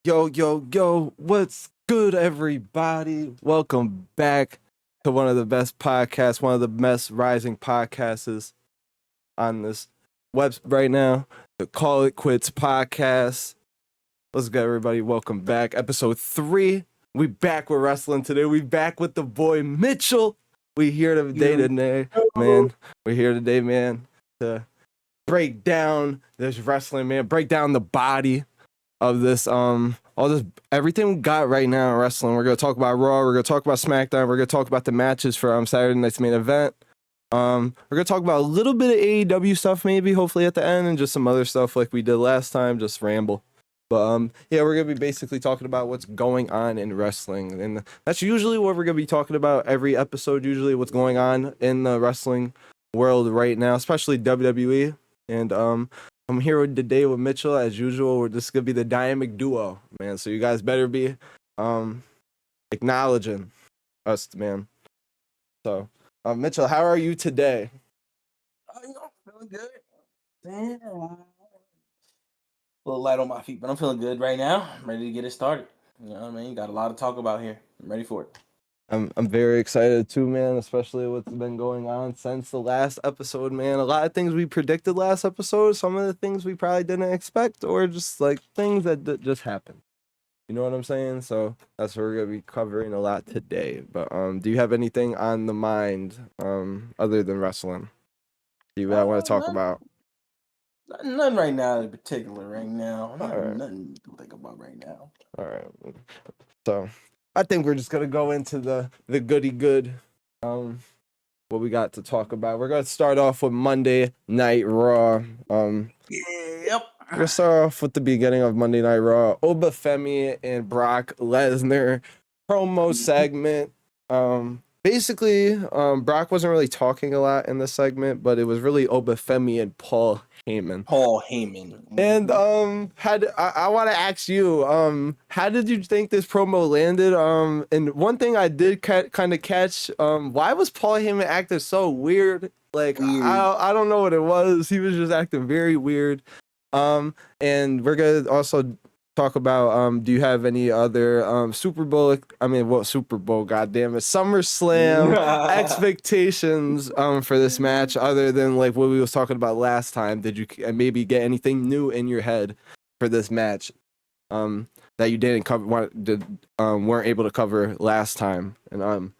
Yo, yo, yo, what's good, everybody? Welcome back to one of the best podcasts, one of the best rising podcasts on this web right now, the Call It Quits podcast. Let's go, everybody. Welcome back. Episode 3. We back with wrestling today. We back with the boy Mitchell. We here today, man. We're here today, man, to break down this wrestling, man. Break down the body of this all this everything we got right now in wrestling. We're gonna talk about Raw, we're gonna talk about SmackDown, we're gonna talk about the matches for Saturday night's main event. We're gonna talk about a little bit of AEW stuff, maybe, hopefully at the end, and just some other stuff like we did last time, just ramble. But yeah, we're gonna be basically talking about what's going on in wrestling, and that's usually what we're gonna be talking about every episode. Usually, what's going on in the wrestling world right now, especially WWE. And I'm here today with Mitchell as usual. This is gonna be the dynamic duo, man. So you guys better be acknowledging us, man. So Mitchell, how are you today? Feeling good. Damn. A little light on my feet, but I'm feeling good right now. I'm ready to get it started. You know what I mean? Got a lot to talk about here. I'm ready for it. I'm very excited too, man, especially what's been going on since the last episode, man. A lot of things we predicted last episode, some of the things we probably didn't expect, or just like things that just happened. You know what I'm saying? So that's what we're gonna be covering a lot today. But do you have anything on the mind other than wrestling you want to talk about? Nothing right now in particular right now. Right. Nothing to think about right now. All right. So I think we're just gonna go into the goody good. What we got to talk about. We're gonna start off with Monday Night Raw. Yep. We're gonna start off with the beginning of Monday Night Raw. Obi Femi and Brock Lesnar promo segment. Basically, Brock wasn't really talking a lot in the segment, but it was really Obi Femi and Paul Heyman. And I want to ask you, how did you think this promo landed? And one thing I did kind of catch, why was Paul Heyman acting so weird? Like I don't know what it was. He was just acting very weird. And we're gonna also talk about do you have any other Super Bowl? Super Bowl? Goddamn it, SummerSlam expectations for this match other than like what we was talking about last time? Did you maybe get anything new in your head for this match that you didn't cover, weren't able to cover last time? And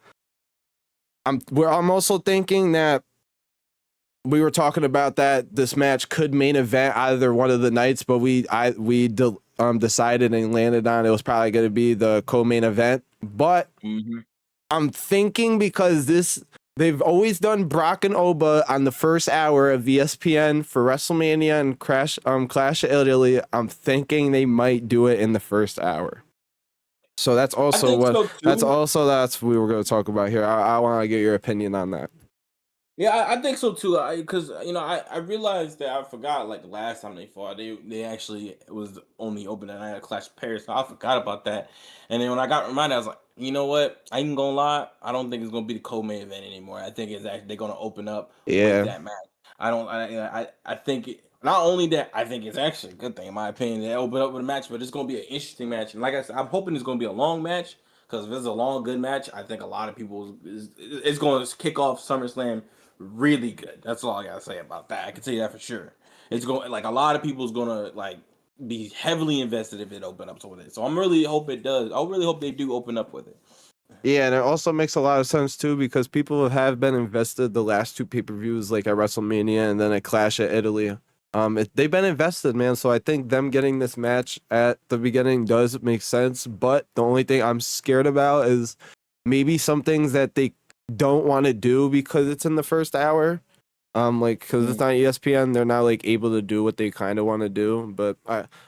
I'm also thinking that we were talking about that this match could main event either one of the nights, but we decided and landed on it was probably going to be the co-main event. But I'm thinking because they've always done Brock and Oba on the first hour of ESPN for WrestleMania and Clash of Italy. I'm thinking they might do it in the first hour. So that's also that's what we were going to talk about here. I want to get your opinion on that. Yeah, I think so too. Because I realized that I forgot like last time they fought, they actually was only open at night at Clash of Paris. So I forgot about that. And then when I got reminded, I was like, you know what? I ain't gonna lie. I don't think it's gonna be the co-main event anymore. I think it's actually they're gonna open up with that match. I think not only that, I think it's actually a good thing in my opinion. They open up with a match, but it's gonna be an interesting match. And like I said, I'm hoping it's gonna be a long match because if it's a long good match, I think a lot of people it's gonna kick off SummerSlam really good. That's all I gotta say about that. I can tell you that for sure. It's going like a lot of people's gonna like be heavily invested if it open up with it. So I'm really hope it does. I really hope they do open up with it. Yeah, and it also makes a lot of sense too because people have been invested the last two pay-per-views, like at WrestleMania and then at Clash of Italy. They've been invested, man. So I think them getting this match at the beginning does make sense. But the only thing I'm scared about is maybe some things that they don't want to do because it's in the first hour. Because it's not ESPN, they're not like able to do what they kind of want to do. But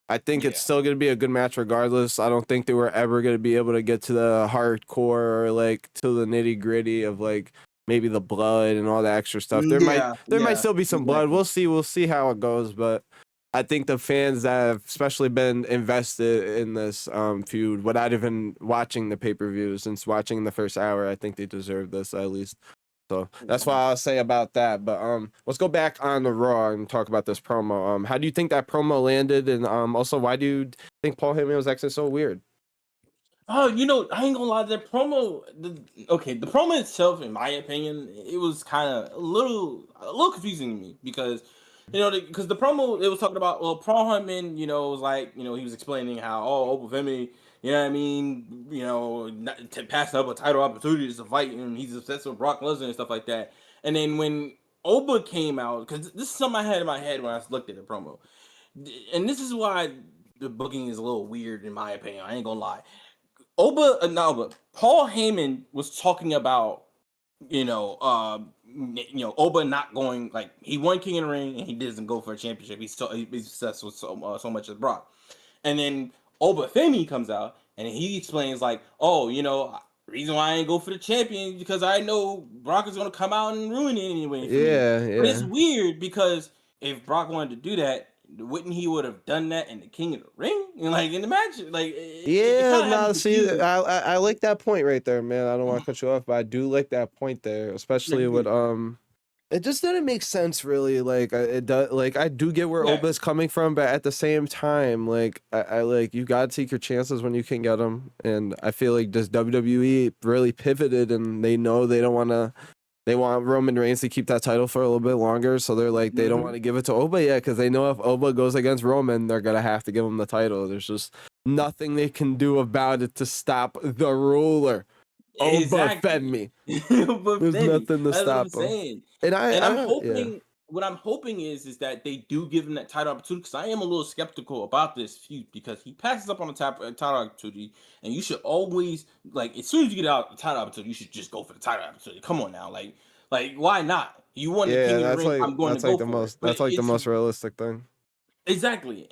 I think it's still gonna be a good match regardless. I don't think they were ever gonna be able to get to the hardcore or like to the nitty gritty of like maybe the blood and all the extra stuff. There might still be some blood. We'll see how it goes. But I think the fans that have especially been invested in this feud without even watching the pay-per-view, since watching the first hour, I think they deserve this at least. So that's what I'll say about that. But let's go back on the Raw and talk about this promo. How do you think that promo landed? And also, why do you think Paul Heyman was acting so weird? Oh, I ain't gonna lie. The promo itself, in my opinion, it was kind of a little confusing to me because, because the promo it was talking about, well, Paul Heyman, was like, he was explaining how, Obi Femi, you know what I mean, not to pass up a title opportunity to fight, and he's obsessed with Brock Lesnar and stuff like that. And then when Oba came out, because this is something I had in my head when I looked at the promo, and this is why the booking is a little weird in my opinion. I ain't gonna lie. Paul Heyman was talking about, Oba not going, like, he won King of the Ring and he doesn't go for a championship. He's obsessed with so much as Brock. And then Oba Femi comes out and he explains like, reason why I ain't go for the champion because I know Brock is gonna come out and ruin it anyway for me. But it's weird because if Brock wanted to do that, wouldn't he would have done that in the King of the Ring? Like in the match? Like I like that point right there, man. I don't want to cut you off, but I do like that point there, especially with it just didn't make sense really. Like it does, like I do get where Oba's coming from, but at the same time, like I like you gotta take your chances when you can get them. And I feel like just WWE really pivoted, and they know they don't want to. They want Roman Reigns to keep that title for a little bit longer, so they're like they don't want to give it to Oba yet because they know if Oba goes against Roman, they're gonna have to give him the title. There's just nothing they can do about it to stop the ruler. Oba Femi. There's nothing to stop him. And I'm hoping. What I'm hoping is that they do give him that title opportunity because I am a little skeptical about this feud because he passes up on the title opportunity, and you should always, like, as soon as you get out the title opportunity, you should just go for the title opportunity. Come on now, like why not? You won the King of the Ring. I'm going to go for it. That's like the most realistic thing. Exactly,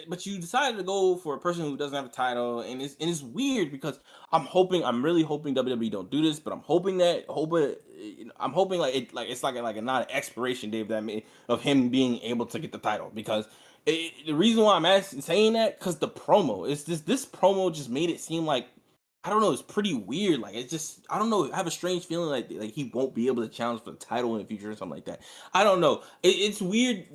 but you decided to go for a person who doesn't have a title, and it's weird because I'm really hoping WWE don't do this, but I'm hoping like it's like a not an expiration date of him being able to get the title because the reason why I'm saying that because the promo is this promo just made it seem like I don't know, it's pretty weird. Like it's just I don't know, I have a strange feeling like he won't be able to challenge for the title in the future or something like that. I don't know, it's weird.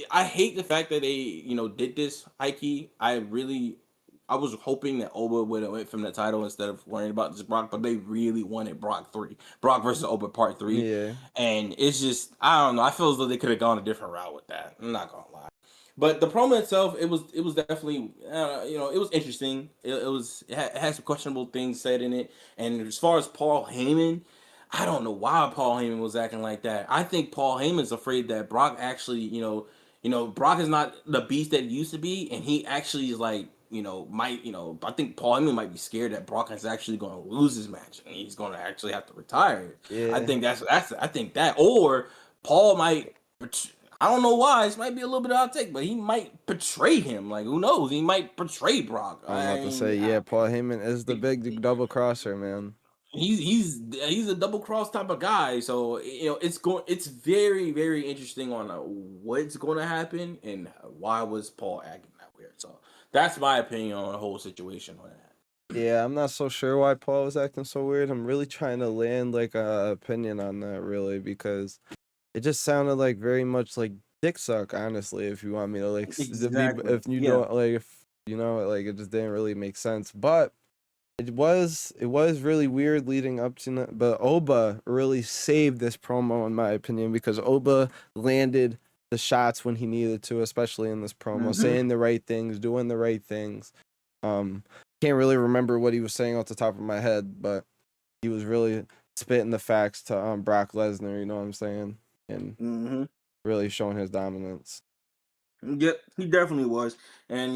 I hate the fact that they, did this, Ike. I was hoping that Oba would have went from the title instead of worrying about just Brock, but they really wanted Brock versus Oba Part 3. Yeah. And it's just, I don't know. I feel as though they could have gone a different route with that. I'm not gonna lie. But the promo itself, it was definitely, it was interesting. It had some questionable things said in it. And as far as Paul Heyman, I don't know why Paul Heyman was acting like that. I think Paul Heyman's afraid that Brock actually, Brock is not the beast that he used to be, and he actually is like, I think Paul Heyman might be scared that Brock is actually going to lose his match, and he's going to actually have to retire. Yeah. I think I think that, or Paul might, I don't know why, this might be a little bit of a take, but he might betray him. Like, who knows? He might betray Brock. I'm about to say, Paul Heyman is the big double crosser, man. He's a double cross type of guy, so it's very, very interesting on what's going to happen and why was Paul acting that weird. So that's my opinion on the whole situation on that. Yeah, I'm not so sure why Paul was acting so weird. I'm really trying to land like a opinion on that really because it just sounded like very much like dick suck. Honestly, if you want me to like, if you don't like, if like it just didn't really make sense, but. It was really weird leading up to that, but Oba really saved this promo in my opinion because Oba landed the shots when he needed to, especially in this promo, saying the right things, doing the right things. Can't really remember what he was saying off the top of my head, but he was really spitting the facts to Brock Lesnar, you know what I'm saying? And really showing his dominance. Yep, he definitely was, and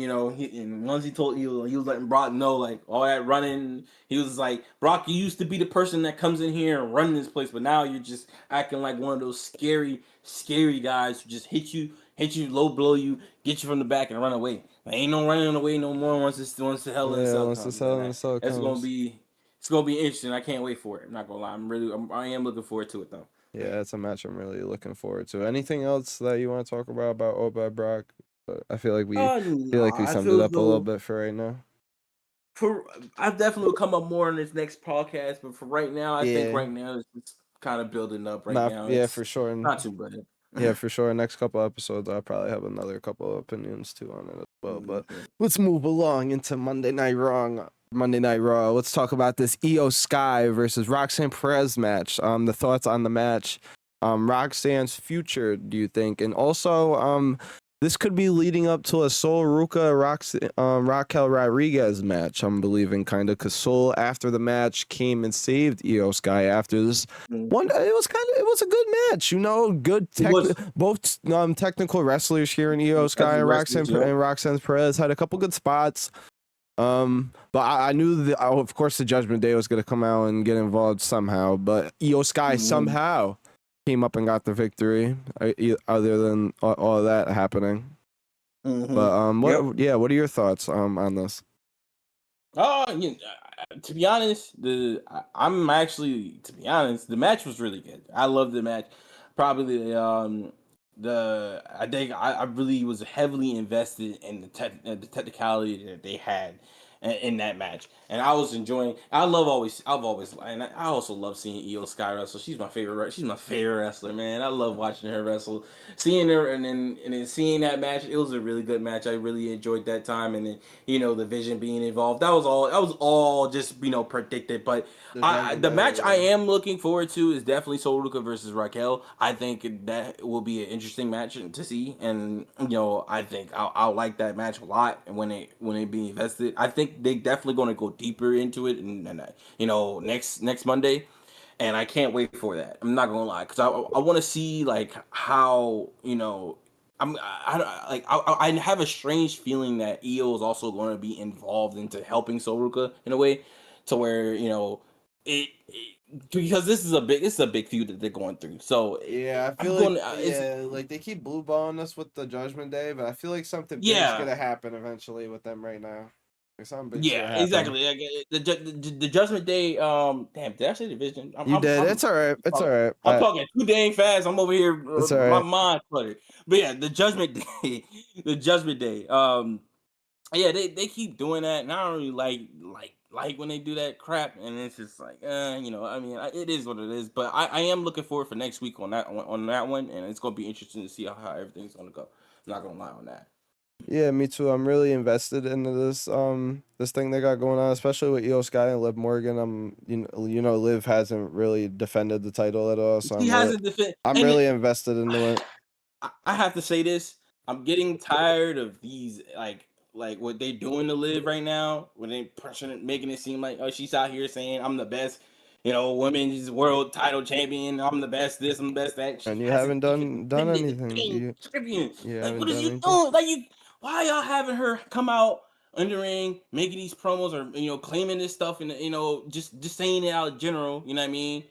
once he was letting Brock know like all that running. He was like, Brock, you used to be the person that comes in here and run this place, but now you're just acting like one of those scary guys who just hit you, low blow you, get you from the back and run away. There ain't no running away no more once the Hell in a Cell comes. It's gonna be interesting. I can't wait for it. I'm not gonna lie. I am looking forward to it though. Yeah, that's a match I'm really looking forward to. Anything else that you want to talk about Oba Brock? I feel like we summed it up a little bit for right now. I definitely will come up more in this next podcast, but for right now, I think right now kind of building up right Not now. yeah, It's for sure. not too bad. Yeah, for sure. Next couple episodes, I'll probably have another couple of opinions too on it as well. But Mhm. let's move along into Monday Night Raw. Monday Night Raw. Let's talk about this Io Sky versus Roxanne Perez match. The thoughts on the match. Roxanne's future, do you think? And also, this could be leading up to a Sol Ruca Raquel Rodriguez match. I'm believing kind of because Sol after the match came and saved Io Sky after this one. It was a good match, you know, good both technical wrestlers here in Io Sky and Roxanne Perez had a couple good spots. But I knew that of course the Judgment Day was gonna come out and get involved somehow. But Io Sky somehow came up and got the victory. Other than all of that happening. But what are your thoughts on this? To be honest, the match was really good. I loved the match. Probably I think I really was heavily invested in the technicality that they had in that match, and I was enjoying. I've always, and I also love seeing Io Sky wrestle. She's my favorite. She's my favorite wrestler, man. I love watching her wrestle, seeing her, and then seeing that match. It was a really good match. I really enjoyed that time, and then the Vision being involved. That was all just predicted. But the match I am looking forward to is definitely Sol Ruca versus Raquel. I think that will be an interesting match to see, and I think I'll like that match a lot. And when it be invested, I think they definitely going to go deeper into it, and next Monday, and I can't wait for that. I'm not gonna lie, because I want to see like how I have a strange feeling that Io is also going to be involved into helping Sol Ruca in a way, to where it because this is a big feud that they're going through. So yeah, I feel like they keep blue balling us with the Judgment Day, but I feel like something big's gonna happen eventually with them right now. Like something big's gonna happen. Exactly. Like, the Judgment Day. Damn, did I say division? You did. It's all right. It's all right. I'm talking too dang fast. I'm over here. It's all right. My mind cluttered. But yeah, the Judgment Day. The Judgment Day. Yeah, they keep doing that, and I don't really like when they do that crap, and it's just like, I mean, it is what it is. But I am looking forward for next week on that one, and it's gonna be interesting to see how everything's gonna go. I'm not gonna lie on that. Yeah, me too. I'm really invested into this thing they got going on, especially with Io Sky and Liv Morgan. Liv hasn't really defended the title at all, so I'm really invested into it. I have to say this. I'm getting tired of these like what they doing to Liv right now, when they making it seem like, oh, she's out here saying I'm the best, women's world title champion. I'm the best this, I'm the best that. And you haven't done anything. Like, what is you doing? Like, why y'all having her come out in the ring, making these promos, or claiming this stuff, and just saying it out in general. You know what I mean?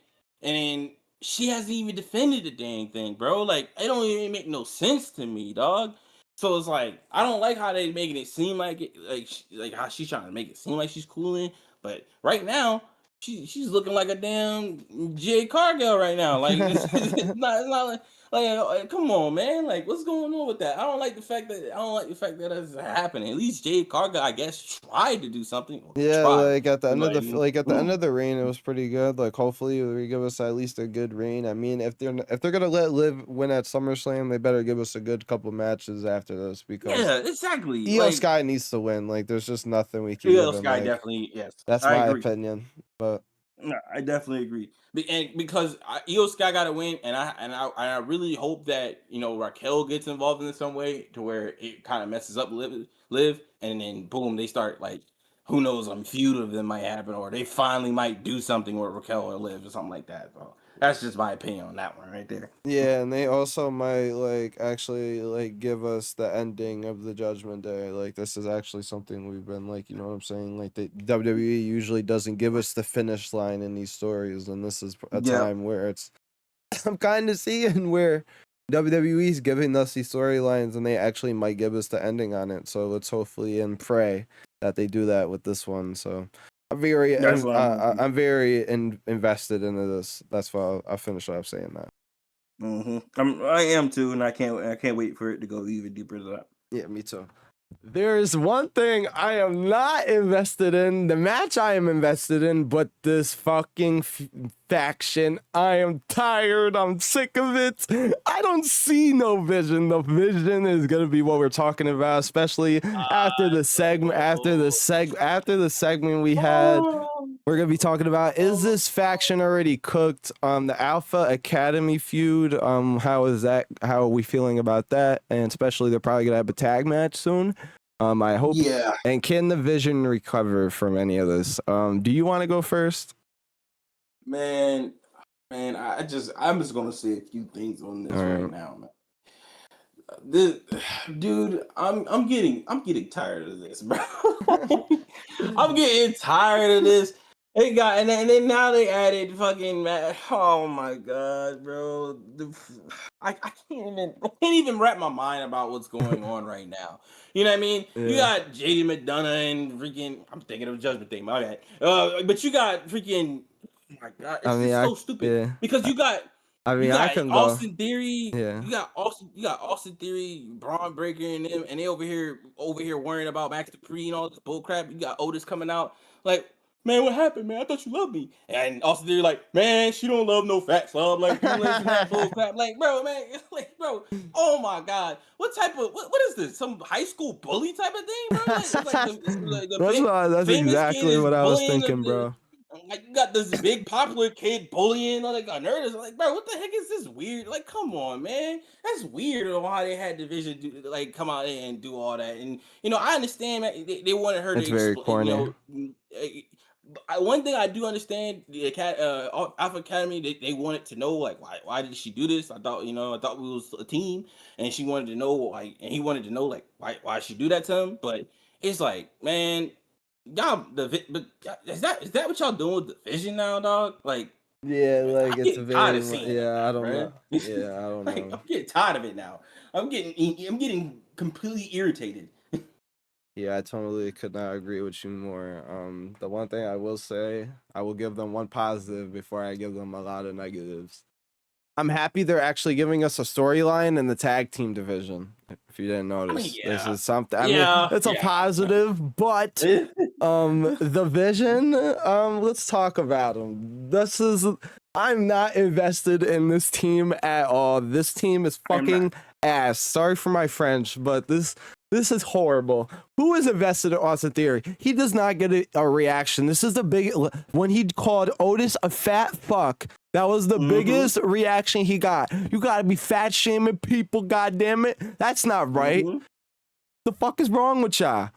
And she hasn't even defended the dang thing, bro. Like, it don't even make no sense to me, dog. So it's like, I don't like how they making it seem like it, like how she's trying to make it seem like she's cooling, but right now she's looking like a damn Jade Cargill right now. Like, it's not like, come on, man. Like, what's going on with that? I don't like the fact that that's happening. At least Jade Cargill, I guess, tried to do something. Yeah, like at the end of the reign, it was pretty good. Like, hopefully they give us at least a good reign. I mean, if they're gonna let Liv win at SummerSlam, they better give us a good couple matches after this, because exactly. Io Sky needs to win. Like, there's just nothing we can give him. Sky definitely, yes. That's my opinion, but no, I definitely agree. And because Io Sky got to win, and I really hope that Raquel gets involved in some way, to where it kind of messes up Liv, and then boom, they start like, who knows, a feud of them might happen, or they finally might do something with Raquel or Liv or something like that. So that's just my opinion on that one right there. Yeah, and they also might actually give us the ending of the Judgment Day. Like, this is actually something we've been you know what I'm saying? Like, the WWE usually doesn't give us the finish line in these stories, and this is a time where I'm kind of seeing where WWE's giving us these storylines, and they actually might give us the ending on it. So let's hopefully and pray that they do that with this one. So I'm very invested into this. That's why I'll finish off saying that. I am too, and I can't wait for it to go even deeper than that. Yeah, me too. There's one thing I am not invested in. The match I am invested in, but this fucking faction. I am tired. I'm sick of it. I don't see no vision. The vision is gonna be what we're talking about, especially after the segment. After the segment we had. We're gonna be talking about, is this faction already cooked? The Alpha Academy feud. How is that? How are we feeling about that? And especially, they're probably gonna have a tag match soon. I hope. Yeah. And can the Vision recover from any of this? Do you want to go first? Man, I'm just gonna say a few things on this right now, man. This, dude, I'm getting tired of this, bro. I'm getting tired of this. They got and then now they added fucking Matt. Oh my god, bro. I can't even wrap my mind about what's going on right now. You know what I mean? Yeah. You got JD McDonough and freaking. I'm thinking of a Judgment Day, my bad. But you got freaking. Oh my god, it's so stupid because you got. You got Austin Theory. Yeah. You got Austin Theory, Braun Breaker, and them, and they over here worrying about Max Dupree and all this bull crap. You got Otis coming out like, man, what happened, man? I thought you loved me. And Austin Theory like, man, she don't love no fat slob. Like, you listen to that bull crap. Like, bro, man, like, bro, oh my god, what type of what is this? Some high school bully type of thing, bro? Like, it's like that's exactly what I was thinking, bro. Like, you got this big popular kid bullying like a nerd. Like, bro, what the heck is this weird? Like, come on, man, that's weird on how they had Division come out and do all that. And I understand that they wanted her it's to very corny. One thing I do understand, the Alpha Academy, they wanted to know like why did she do this? I thought we was a team, and she wanted to know like, and he wanted to know like why she do that to him. But it's like, man. Y'all, is that what y'all doing with the Vision now, dog? Like, yeah, like it's a very I don't know. Yeah, I don't know. I'm getting tired of it now. I'm getting completely irritated. Yeah, I totally could not agree with you more. The one thing I will say, I will give them one positive before I give them a lot of negatives. I'm happy they're actually giving us a storyline in the tag team division. If you didn't notice, this is something. I mean, it's a positive, but the Vision. Let's talk about them. I'm not invested in this team at all. This team is fucking ass. Sorry for my French, but this is horrible. Who is invested in Austin Theory? He does not get a reaction. This is the big when he called Otis a fat fuck. That was the biggest reaction he got. You gotta be fat shaming people, goddamn it. That's not right. The fuck is wrong with y'all?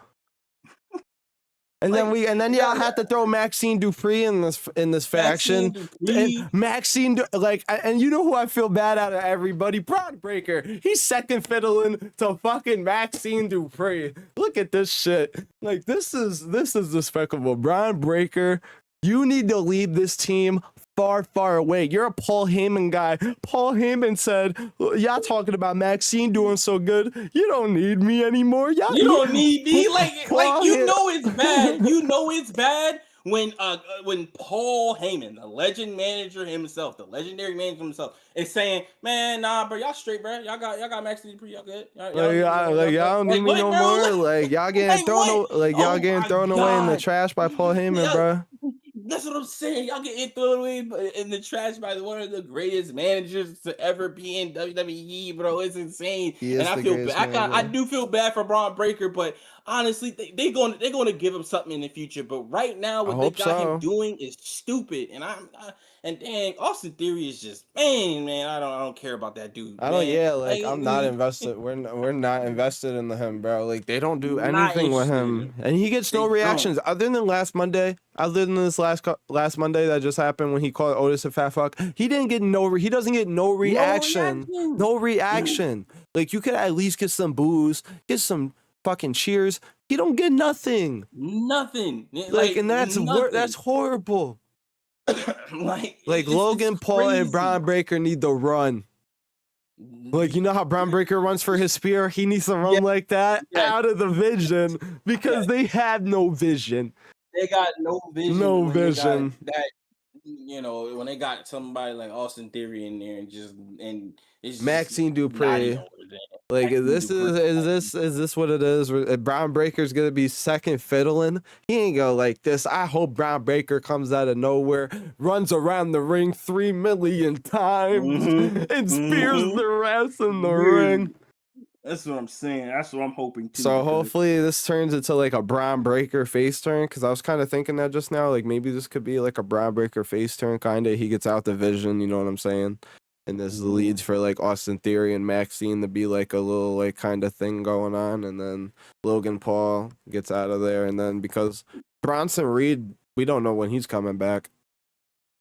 And then y'all had to throw Maxine Dupree in this faction. And Maxine, and you know who I feel bad out of everybody? Braun Breaker. He's second fiddling to fucking Maxine Dupree. Look at this shit. Like, this is despicable. Braun Breaker, you need to leave this team far away. You're a Paul Heyman guy. Paul Heyman said, y'all talking about Maxine doing so good. You don't need me anymore. You don't need me. Like you know it's bad. You know it's bad when Paul Heyman, the legendary manager himself, is saying, man, nah, bro, y'all straight, bro. Y'all got Maxine Dupree, y'all good. Y'all don't need me no more. Like, y'all getting thrown away in the trash by Paul Heyman, bro. That's what I'm saying. Y'all get thrown away in the trash by one of the greatest managers to ever be in WWE, bro. It's insane. And I feel bad. I do feel bad for Braun Breaker, but honestly, they're going to give him something in the future. But right now, what they got him doing is stupid. And dang, Austin Theory is just man. I don't care about that dude. I'm not invested. We're not invested in him, bro. Like, they don't do anything with him, and he gets no reactions other than last Monday. Other than this last Monday that just happened when he called Otis a fat fuck, he doesn't get he doesn't get no reaction. No reaction. Like, you could at least get some boos, get some fucking cheers. He don't get nothing. Nothing. And that's horrible. like Logan Paul and Braun Breaker need to run. Like, you know how Braun Breaker runs for his spear? He needs to run like that out of the Vision because they have no vision. They got no vision. No vision. when they got somebody like Austin Theory in there and it's just Maxine naughty Dupree. over there. Like Maxine this Dupree. is this what it is? Brown Breaker's gonna be second fiddling. He ain't go like this. I hope Brown Breaker comes out of nowhere, runs around the ring 3 million times, and spears Mm-hmm. the rest in the Weird. ring. That's what I'm saying. That's what I'm hoping too. So hopefully this turns into like a Brown Breaker face turn, because I was kind of thinking that just now. Like maybe this could be like a Brown Breaker face turn, kind of. He gets out the vision, you know what I'm saying? And this leads for like Austin Theory and Maxine to be like a little like kind of thing going on, and then Logan Paul gets out of there, and then because Bronson Reed, we don't know when he's coming back,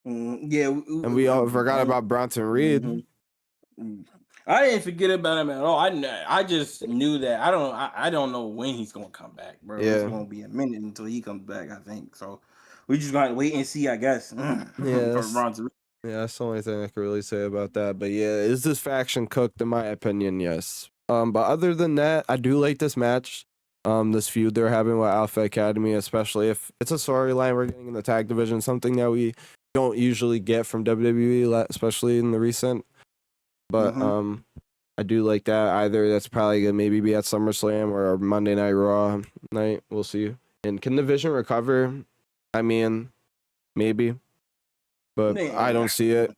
yeah, and we all forgot about Bronson Reed. Mm-hmm. I didn't forget about him at all. I just knew that I don't know when he's gonna come back, bro. Yeah. It's gonna be a minute until he comes back, I think. So we just gotta wait and see, I guess. Yeah, For Bronson. Yeah, that's the only thing I could really say about that. But yeah, is this faction cooked? In my opinion, yes. But other than that, I do like this match. This feud they're having with Alpha Academy, especially if it's a storyline we're getting in the tag division, something that we don't usually get from WWE, especially in the recent. But I do like that. Either that's probably gonna maybe be at SummerSlam or Monday Night Raw night. We'll see. And can the Vision recover? I mean, maybe. But I don't see it.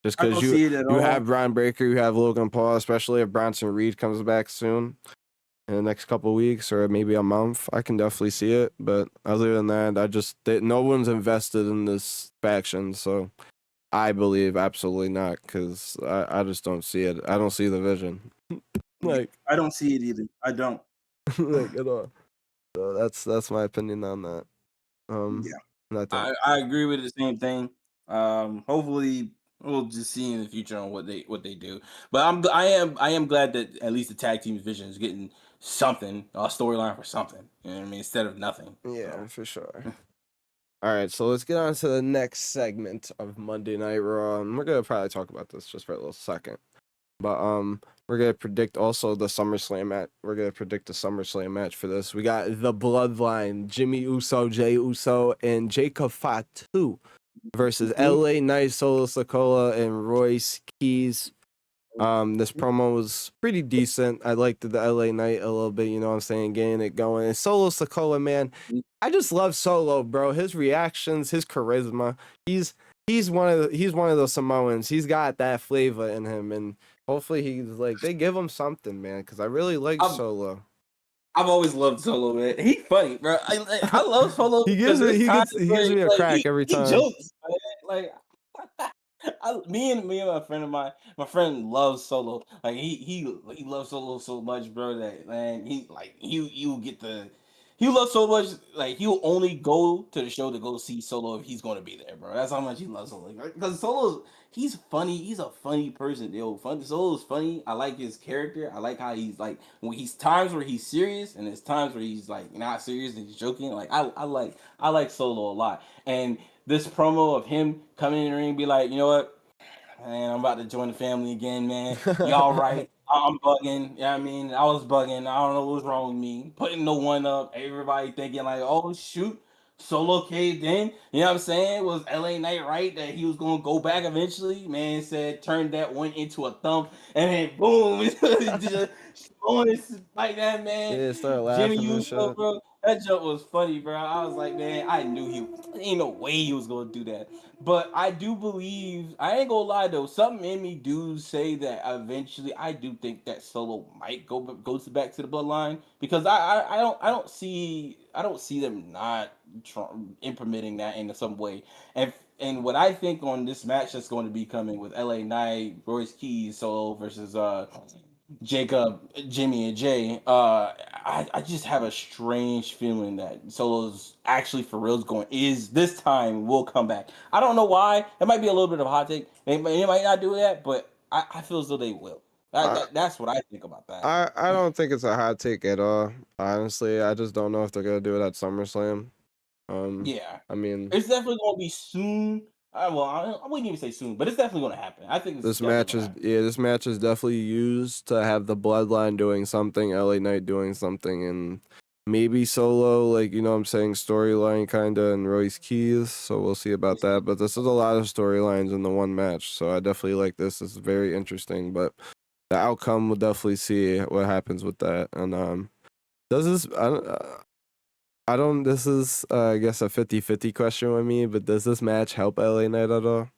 Just because you have Brian Breaker, you have Logan Paul, especially if Bronson Reed comes back soon in the next couple of weeks or maybe a month, I can definitely see it. But other than that, no one's invested in this faction, so I believe absolutely not, because I just don't see it. I don't see the vision. Like I don't see it either. I don't like at all. So that's my opinion on that. yeah, I agree with the same thing. Hopefully we'll just see in the future on what they do. But I am glad that at least the tag team division is getting something, a storyline for something. You know what I mean? Instead of nothing. Yeah, for sure. All right, so let's get on to the next segment of Monday Night Raw, and we're gonna probably talk about this just for a little second. But we're gonna predict also the SummerSlam match. We're gonna predict the SummerSlam match for this. We got the Bloodline, Jimmy Uso, Jey Uso, and Jacob Fatu versus LA Knight, Solo Sikoa, and Royce Keys. This promo was pretty decent. I liked the LA Knight a little bit, you know what I'm saying, getting it going. And Solo Sikoa, man, I just love Solo, bro. His reactions, his charisma. He's one of those Samoans. He's got that flavor in him, and hopefully he's like they give him something, man, because I really like Solo. I've always loved Solo, man. He's funny, bro. I love Solo. he gives me a crack every time. He jokes, man. Like me and my friend loves Solo. Like he loves Solo so much, bro. That man, he loves so much. Like he'll only go to the show to go see Solo if he's going to be there, bro. That's how much he loves Solo. Because he's funny. He's a funny person, yo. Solo's funny. I like his character. I like how he's like when he's times where he's serious and there's times where he's like not serious and he's joking. Like I like Solo a lot. And this promo of him coming in the ring and be like, you know what, man, I'm about to join the family again, man. Y'all right. I'm bugging. Yeah, I mean, I was bugging. I don't know what's wrong with me. Putting no one up. Everybody thinking like, oh shoot, Solo caved in. You know what I'm saying? Was LA Knight right that he was gonna go back eventually? Man said turned that one into a thump, and then boom, just like that, man. Yeah, start laughing Jimmy and Uso, shit. bro. That joke was funny, bro. I was like, man, I knew ain't no way he was gonna do that. But I do believe, I ain't gonna lie though, something in me do say that eventually I do think that Solo might goes back to the Bloodline, because I don't see them not implementing that in some way. And what I think on this match that's going to be coming with LA Knight, Royce Keys, Solo versus Jacob, Jimmy, and Jay, I just have a strange feeling that Solo's actually for real this time will come back. I don't know why. It might be a little bit of a hot take. They might not do that, but I feel as though they will. That's what I think about that. I don't think it's a hot take at all. Honestly, I just don't know if they're gonna do it at SummerSlam. Yeah, I mean, it's definitely gonna be soon. I wouldn't even say soon, but it's definitely gonna happen. I think this match is definitely used to have the Bloodline doing something, LA Knight doing something, and maybe Solo, like, you know what I'm saying, storyline kind of, and Royce Keys. So we'll see about that. But this is a lot of storylines in the one match. So I definitely like this. This is very interesting. But the outcome, we'll definitely see what happens with that. And does this, I don't, this is, I guess, a 50-50 question with me, but does this match help LA Knight at all?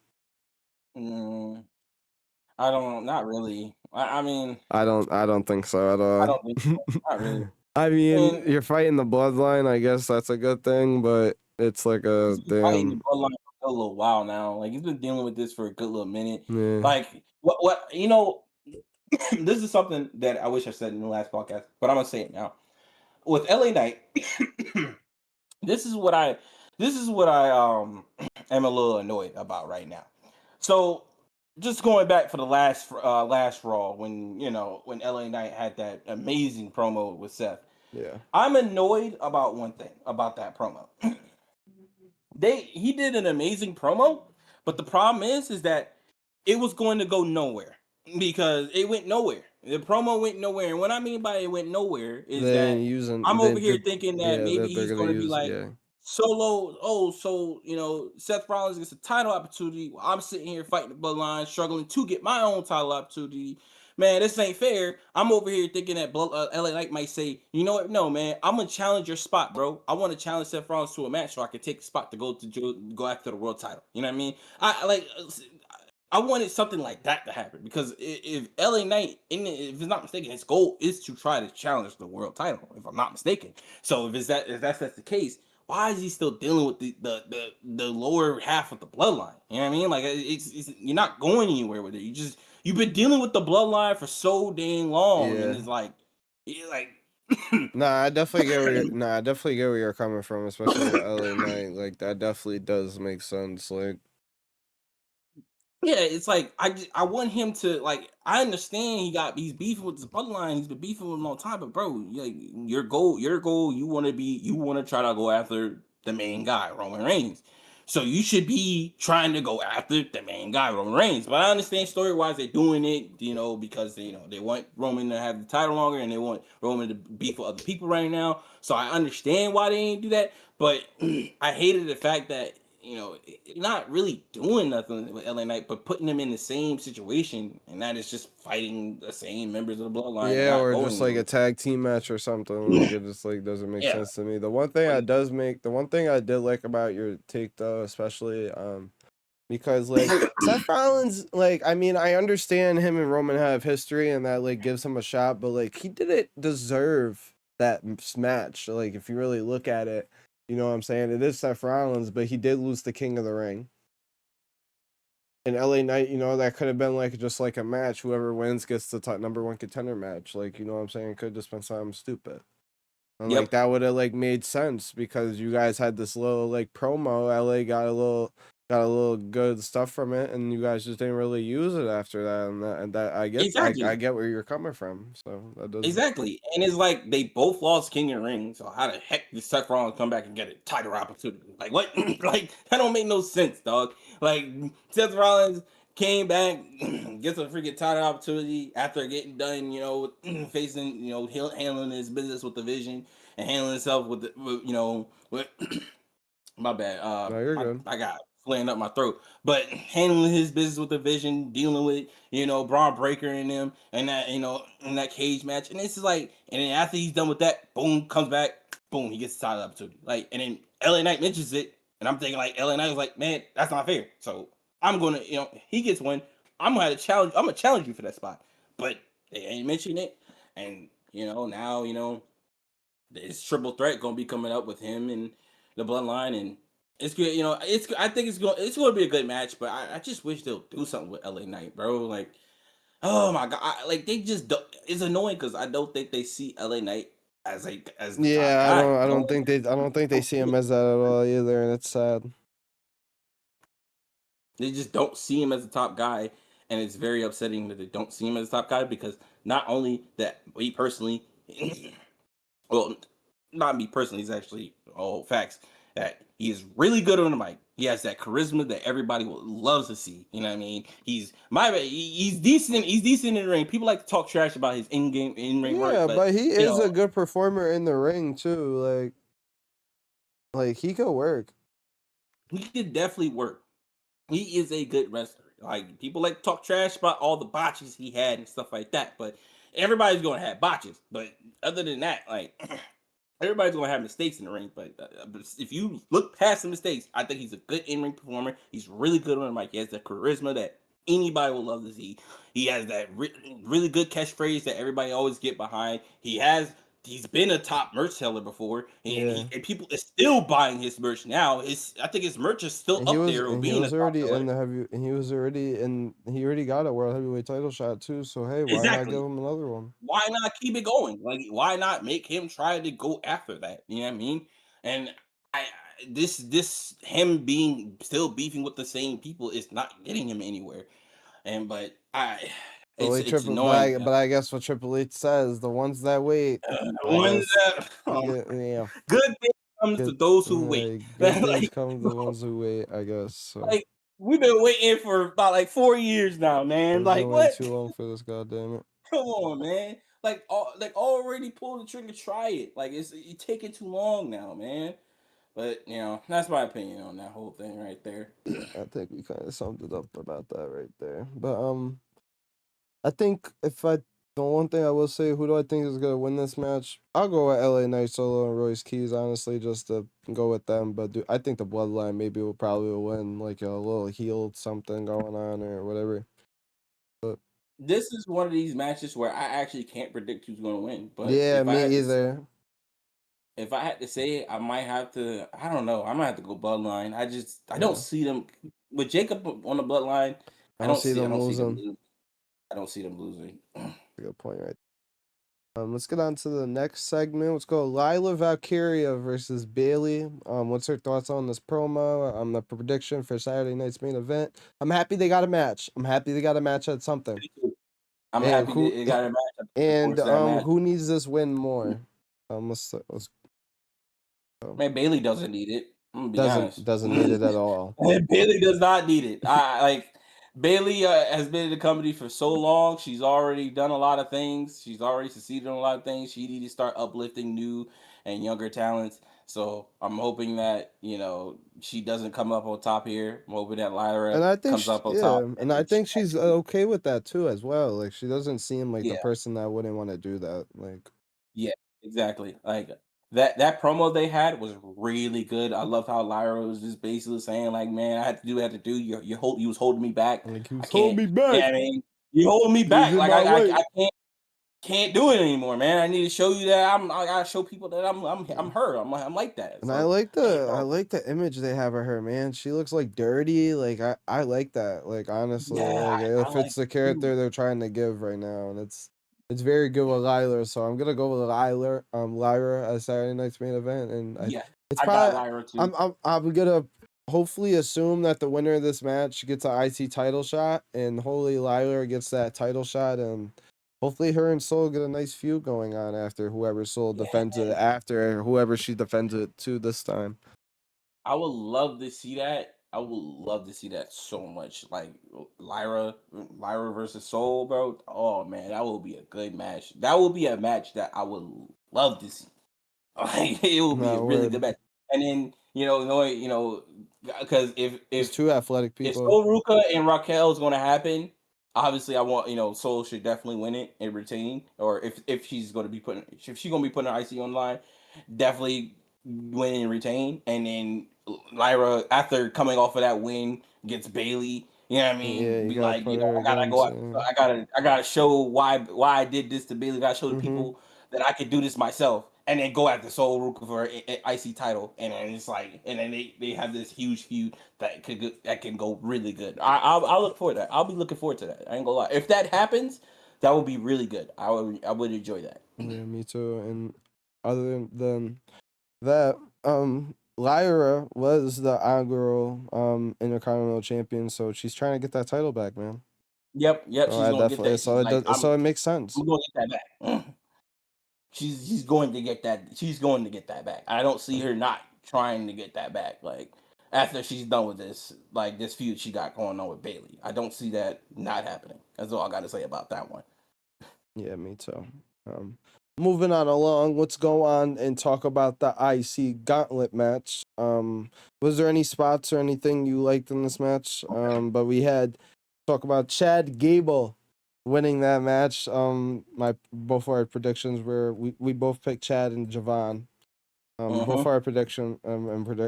I don't, not really. I mean, I don't think so at I all. don't think so. Not really. I I mean, mean, you're fighting the bloodline. I guess that's a good thing, but it's like a he's been fighting the damn. bloodline for a little while now. Like he's been dealing with this for a good little minute. Yeah, Like this is something that I wish I said in the last podcast, but I'm gonna say it now. With LA Knight, this is what I am a little annoyed about right now. So just going back for the last Raw when LA Knight had that amazing promo with Seth. yeah, I'm annoyed about one thing about that promo. He did an amazing promo, but the problem is that it was going to go nowhere because it went nowhere. The promo went nowhere, and what I mean by it went nowhere is they ain't that using I'm they over here did. thinking that Yeah, maybe that they're he's gonna going to be use. like Yeah, Solo. Oh, so Seth Rollins gets a title opportunity while I'm sitting here fighting the bloodline, struggling to get my own title opportunity. Man, this ain't fair. I'm over here thinking that LA Knight might say, you know what? No, man, I'm gonna challenge your spot, bro. I want to challenge Seth Rollins to a match so I can take the spot to go after the world title. You know what I mean? I wanted something like that to happen because if LA Knight, if it's not mistaken, his goal is to try to challenge the world title. If I'm not mistaken, so if that's the case, why is he still dealing with the lower half of the bloodline? You know what I mean? Like it's you're not going anywhere with it. You've been dealing with the bloodline for so dang long, and yeah. it's like Nah, I definitely get where I definitely get where you're coming from, especially with LA Knight. Like that definitely does make sense. Like, yeah, it's like I want him to like. I understand he's beefing with the bloodline. He's been beefing with him all the time, but bro, like your goal, you want to try to go after the main guy, Roman Reigns. So you should be trying to go after the main guy, Roman Reigns. But I understand story wise they're doing it, because they want Roman to have the title longer and they want Roman to beef with other people right now. So I understand why they ain't do that. But I hated the fact that not really doing nothing with LA Knight, but putting them in the same situation, and that is just fighting the same members of the bloodline and yeah, not or going just like a anywhere. tag team match or something. Like it just like doesn't make Yeah, sense to me. like The one thing I did like about your take though, especially because like Seth Rollins, like I mean, I understand him and Roman have history and that like gives him a shot, but like he didn't deserve that match. Like if you really look at it, you know what I'm saying? It is Seth Rollins, but he did lose the King of the Ring. In LA Knight, that could have been like just like a match. Whoever wins gets the top number one contender match. Like, you know what I'm saying? It could have just been something stupid. And like yep, that would have like made sense because you guys had this little like promo. LA got a little good stuff from it, and you guys just didn't really use it after that. And that I exactly. get where you're coming from. So that does. Exactly. And it's like they both lost King and Ring. So how the heck did Seth Rollins come back and get a title opportunity? Like what? Like that don't make no sense, dog. Like Seth Rollins came back, gets a freaking title opportunity after getting done, facing, handling his business with the Vision and handling himself with my bad. No, you're good. I got flaring up my throat. But handling his business with the Vision, dealing with Braun Breaker and them, and that in that cage match, and it's just like, and then after he's done with that, boom, comes back, boom, he gets the title opportunity. Like, and then LA Knight mentions it, and I'm thinking like LA Knight was like, man, that's not fair. So I'm gonna, he gets one. I'm gonna have to challenge. I'm gonna challenge you for that spot. But they ain't mentioning it, and now this triple threat gonna be coming up with him and the bloodline, and it's good. I think it's going to be a good match, but I just wish they'll do something with LA Knight, bro. Like, oh my god, like they just don't. It's annoying because I don't think they see LA Knight as the top Yeah, guy. I don't think they Don't see see him it. as that at all either, and it's sad. They just don't see him as the top guy, and it's very upsetting that they don't see him as the top guy because not only that, me personally, well, not me personally, it's actually all facts that he is really good on the mic. He has that charisma that everybody loves to see. You know what I mean? He's decent. He's decent in the ring. People like to talk trash about his in ring work, Yeah, but but he you is know a good performer in the ring too. Like he could work. he could definitely work. He is a good wrestler. Like people like to talk trash about all the botches he had and stuff like that, but everybody's going to have botches. But other than that, like everybody's going to have mistakes in the ring. But if you look past the mistakes, I think he's a good in-ring performer. He's really good on the mic. He has the charisma that anybody will love to see. He has that really good catchphrase that everybody always get behind. He's been a top merch seller before, Yeah. and people are still buying his merch now. I think his merch is still And up there of he being a was top already in seller. the heavy and he was already in he already got a world heavyweight title shot too, so hey, why not give Exactly. him another one? Why not keep it going? Like, why not make him try to go after that? You know what I mean? And this him being still beefing with the same people is not getting him anywhere. And but it's annoying. But I guess what Triple H says, the ones that wait, I Ones guess that yeah. good thing comes to Good those who wait. good things like, come to the ones who wait, I guess. So like we've been waiting for about like 4 years now, man. we've been Like waiting what? too long for this, goddamn Come on, man. Like already pull the trigger, try it. Like you taking too long now, man. But that's my opinion on that whole thing right there. it. I think we kind of summed it up about that right there. But I think the one thing I will say, who do I think is gonna win this match? I'll go with LA Knight Solo and Royce Keys, honestly, just to go with them. But I think the Bloodline maybe will probably win, like a little heel something going on or whatever. But This is one of these matches where I actually can't predict who's going to win. But yeah, me either. if I had to say it, I might have to. I don't know. I might have to go Bloodline. I don't Yeah, see them with Jacob on the Bloodline. I don't see I them don't see them losing. losing. I don't see them losing. Good point, right? Let's get on to the next segment. Let's go Lyra Valkyria versus Bayley. What's her thoughts on this promo? The prediction for Saturday night's main event. I'm happy they got a match. I'm happy they got a match at something. I'm And happy that who it got a match. I'm looking and forward to that match. who needs this win more? Let's Man, Bailey doesn't need it. I'm gonna be honest. doesn't need it at all. Bailey does not need it. I like Bailey has been in the company for so long. She's already done a lot of things. She's already succeeded in a lot of things. She needs to start uplifting new and younger talents. So I'm hoping that she doesn't come up on top here. I'm hoping that Lyra And I think comes up on top. and I And she think she's actually, okay with that too as well. Like she doesn't seem like the yeah, person that wouldn't want to do that. Like yeah, exactly. Like that promo they had was really good. I love how Lyra was just basically saying like, "Man, I had to do what I had to do. You was holding me back. he I was holding can't. me back. Yeah, I mean, you holding me He was back. in Like my way. I can't do it anymore, man. I need to show you that I gotta show people that I'm her. I'm like that. And So hey, I bro. like the image they have of her, man. She looks like dirty. Like I like that. Like honestly, Yeah, like I it like fits the it too. character they're trying to give right now, and it's very good with Lyra. So I'm gonna go with Lyra as Saturday night's main event, and Yeah, it's I got probably Lyra too. I'm gonna hopefully assume that the winner of this match gets an IC title shot, and hopefully Lyra gets that title shot, and hopefully her and Soul get a nice feud going on after whoever Soul Yeah. defends it after whoever she defends it to this time. I would love to see that. I would love to see that so much. Like Lyra versus Soul, bro. Oh man, that would be a good match. That would be a match that I would love to see. Like, it would be a No really good word. match. And then because It's two athletic if people. Soul Ruka and Raquel is going to happen, obviously I want Soul should definitely win it and retain. Or if she's going to be putting her IC online, definitely win and retain. And then Lyra, after coming off of that win, gets Bailey. You know what I Yeah, mean? you Be gotta like, put her I gotta against. go out. I gotta show why I did this to Bailey. Gotta show the Mm-hmm. people that I could do this myself, and then go after Soul Ruka for an IC title, and then it's like, and then they have this huge feud that can go really good. I'll look forward to that. I'll be looking forward to that. I ain't gonna lie. If that happens, that would be really good. I would enjoy that. Yeah, me too. And other than that, Lyra was the inaugural Intercontinental Champion, so she's trying to get that title back, man. Yep. So She's I gonna get definitely that. She's like, so it makes sense. I'm gonna get that back. She's going to get that. She's going to get that back. I don't see her not trying to get that back. Like after she's done with this feud she got going on with Bayley. I don't see that not happening. That's all I got to say about that one. Yeah, me too. Moving on along, let's go on and talk about the IC Gauntlet match. Was there any spots or anything you liked in this match? But we had talk about Chad Gable winning that match. Both our predictions were we both picked Chad and Javon. Both our prediction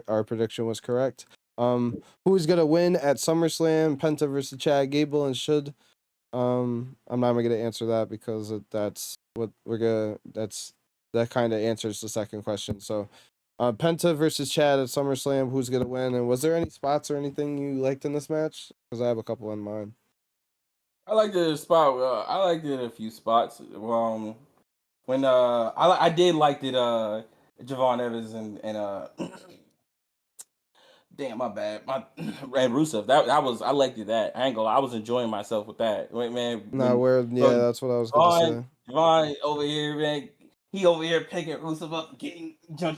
our prediction was correct. Who's gonna win at SummerSlam? Penta versus Chad Gable, and should I'm not even gonna answer that because that's what we're gonna. That kind of answers the second question. So, Penta versus Chad at SummerSlam. Who's gonna win? And was there any spots or anything you liked in this match? Because I have a couple in mind. I liked it a spot. I liked it a few spots. When I did like it. Javon Evans and damn, my bad. My and Rusev. That was I liked it that. I ain't gonna lie, I was enjoying myself with that. Wait, man, Nah, where? Yeah, that's what I was gonna say. Javon over here, man. He over here picking Rusev up,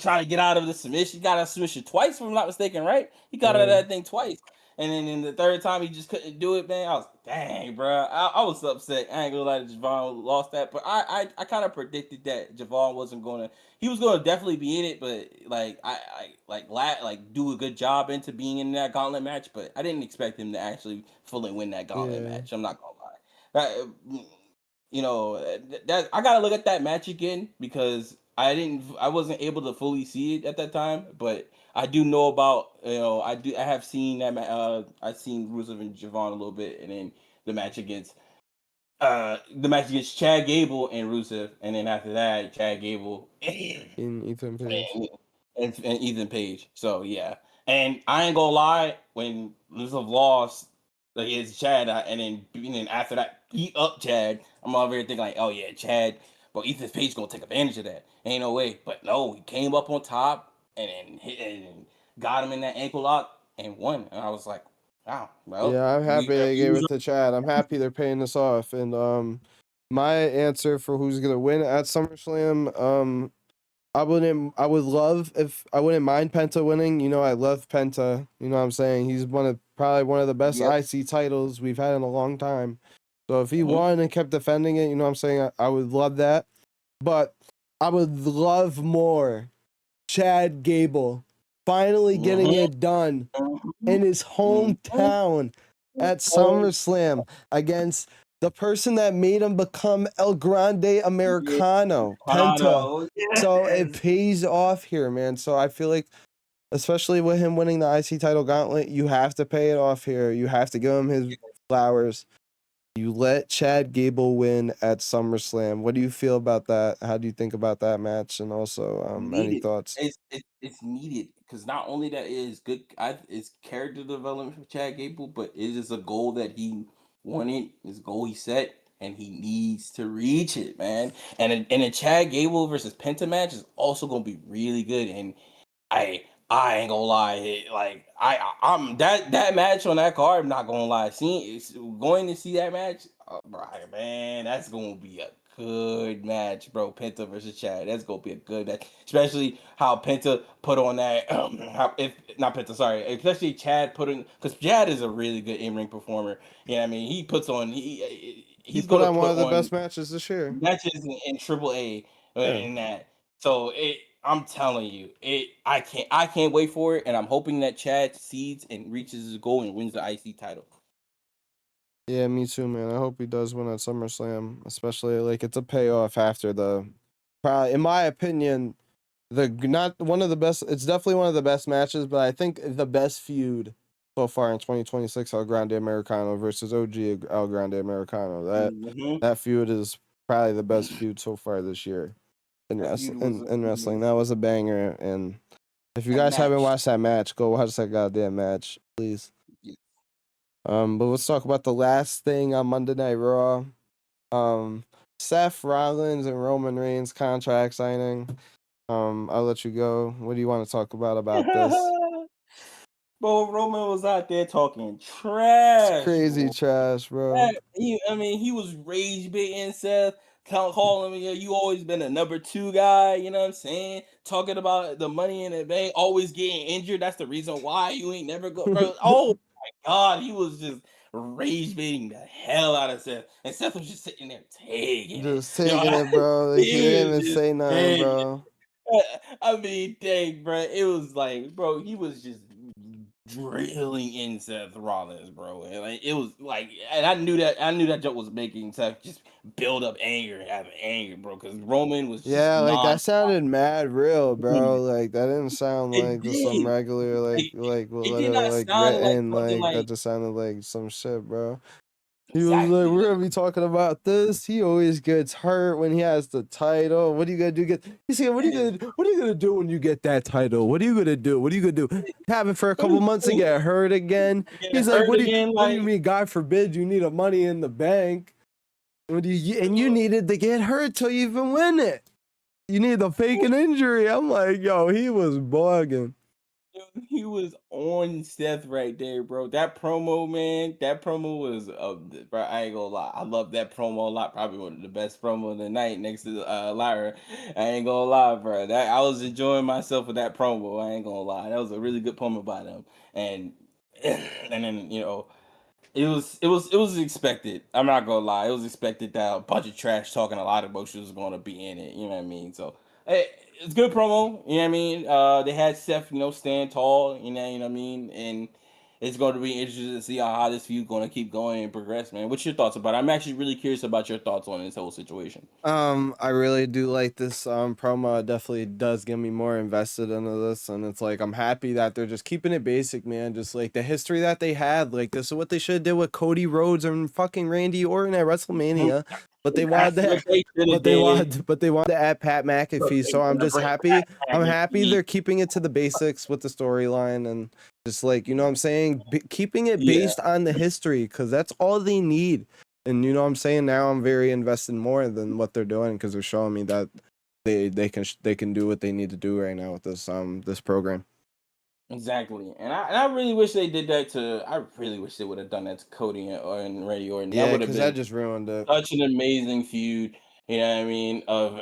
trying to get out of the submission. He got a submission twice, if I'm not mistaken, right? He got out of that thing twice. And then in the third time, he just couldn't do it, man. I was dang, bro. I was upset. I ain't gonna lie, Javon lost that, but I kind of predicted that Javon wasn't gonna. He was gonna definitely be in it, but like like do a good job into being in that gauntlet match. But I didn't expect him to actually fully win that gauntlet match. I'm not gonna lie. That I gotta look at that match again because I wasn't able to fully see it at that time, but I do know about I have seen that I've seen Rusev and Javon a little bit, and then the match against Chad Gable and Rusev, and then after that Chad Gable In Ethan Page. and Ethan Page. So yeah, and I ain't gonna lie, when Rusev lost against Chad, and then after that beat up Chad, I'm over here thinking like, oh yeah, Chad, but Ethan Page gonna take advantage of that. Ain't no way, but no, he came up on top and then hit and got him in that ankle lock and won. And I was like, wow, well, Yeah, I'm happy they gave it to Chad. I'm happy they're paying this off. And my answer for who's gonna win at SummerSlam, I wouldn't mind Penta winning. You know, I love Penta. You know what I'm saying? He's probably one of the best IC titles we've had in a long time. So if he won and kept defending it, you know what I'm saying? I would love that. But I would love more Chad Gable finally getting it done in his hometown at SummerSlam against the person that made him become El Grande Americano, Penta. Yes. So it pays off here, man. So I feel like, especially with him winning the IC title gauntlet, you have to pay it off here. You have to give him his flowers. You let Chad Gable win at SummerSlam. What do you feel about that? How do you think about that match? And also, any thoughts? It's needed because not only that it is good, it's character development for Chad Gable, but it is a goal that he wanted, his goal he set, and he needs to reach it, man. And a Chad Gable versus Penta match is also gonna be really good. And I ain't gonna lie, I'm that match on that card. I'm not gonna lie, going to see that match, right, man, that's gonna be a good match, bro. Penta versus Chad, that's gonna be a good match, especially how Penta put on that. How if not Penta, sorry, especially Chad putting because Chad is a really good in ring performer. Yeah, I mean he puts on he's put gonna on put one of the on best matches this year. matches in AAA in that. So I'm telling you, I can't wait for it, and I'm hoping that Chad succeeds and reaches his goal and wins the IC title. Yeah, me too, man. I hope he does win at SummerSlam, especially like it's a payoff after probably, in my opinion, not one of the best. It's definitely one of the best matches, but I think the best feud so far in 2026, El Grande Americano versus OG El Grande Americano. That feud is probably the best feud so far this year in wrestling. That was a banger, and if you guys haven't watched that match, go watch that goddamn match, please. But let's talk about the last thing on Monday Night Raw. Seth Rollins and Roman Reigns contract signing. I'll let you go. What do you want to talk about this? Bro, Roman was out there talking trash. It's crazy trash, bro. He was rage baiting Seth, calling me, you always been a number 2 guy, you know what I'm saying? Talking about the money in the bank, always getting injured. That's the reason why you ain't never go, bro. Oh my God, he was just rage baiting the hell out of Seth. And Seth was just sitting there taking it. Just taking it, bro. Like, he He didn't was even just say nothing, taking it. bro. I mean, dang, bro. It was like, bro, he was just drilling in Seth Rollins, bro. And like it was like, and I knew that joke was making Seth just build up anger and have anger, bro. Because Roman was just Yeah, like non. that sounded mad real, bro. Like that didn't sound It like just some did. regular Like, what it did not like sound like written, something like that like just sounded like some shit, bro. He was like, exactly. "We're gonna be talking about this. He always gets hurt when he has the title. What are you gonna do? He said, what are you gonna do when you get that title? What are you gonna do? What are you gonna do? Have it for a couple months and get hurt again? Getting He's like, hurt again, what do like you mean? God forbid you need a money in the bank. And you needed to get hurt till you even win it. You need to fake an injury." I'm like, yo, he was bugging. he was on Seth right there, bro. That promo, man, that promo was, bro, I ain't gonna lie. I love that promo a lot. Probably one of the best promo of the night next to Lyra. I ain't gonna lie, bro. That I was enjoying myself with that promo. I ain't gonna lie. That was a really good promo by them. And and then it was expected. I'm not gonna lie. It was expected that a bunch of trash talking a lot of emotions was gonna be in it. You know what I mean? So it's good promo. You know what I mean? They had Seth, stand tall. You know what I mean? And it's going to be interesting to see how this feud going to keep going and progress, man. What's your thoughts about it? I'm actually really curious about your thoughts on this whole situation. I really do like this promo. It definitely does get me more invested into this, and it's like I'm happy that they're just keeping it basic, man. Just like the history that they had, like this is what they should have did with Cody Rhodes and fucking Randy Orton at WrestleMania. But they wanted That's what that, they should have did. but they wanted to add Pat McAfee. So I'm just Bring happy. Pat I'm happy McAfee. they're keeping it to the basics with the storyline and just like what I'm saying, keeping it Yeah, based on the history because that's all they need. And you know what I'm saying? Now I'm very invested more than what they're doing because they're showing me that they can do what they need to do right now with this program. exactly. And I really wish they did that to. I really wish they would have done that to Cody and Randy Orton. That Yeah, would have because that been just ruined it. such an amazing feud. You know what I mean? Of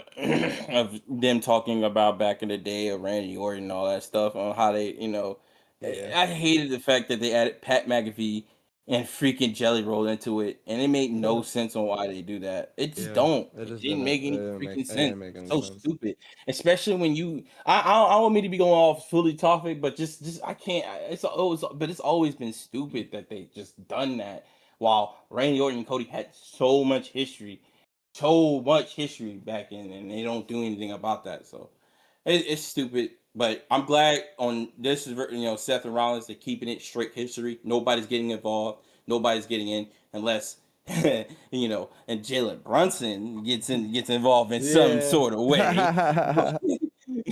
of them talking about back in the day of Randy Orton and all that stuff on how they, Yeah, I hated the fact that they added Pat McAfee and freaking Jelly Roll into it, and it made no sense on why they do that. It just yeah. don't. It It just didn't didn't. make any freaking It sense. didn't make any So sense. stupid, especially when you. I don't want me to be going off fully topic, but just I can't. But it's always been stupid that they just done that. While Randy Orton and Cody had so much history back in, and they don't do anything about that. So it's stupid. But I'm glad on this is Seth and Rollins they're keeping it straight history. Nobody's getting involved. Nobody's getting in unless and Jalen Brunson gets involved in some Yeah. sort of way. But, I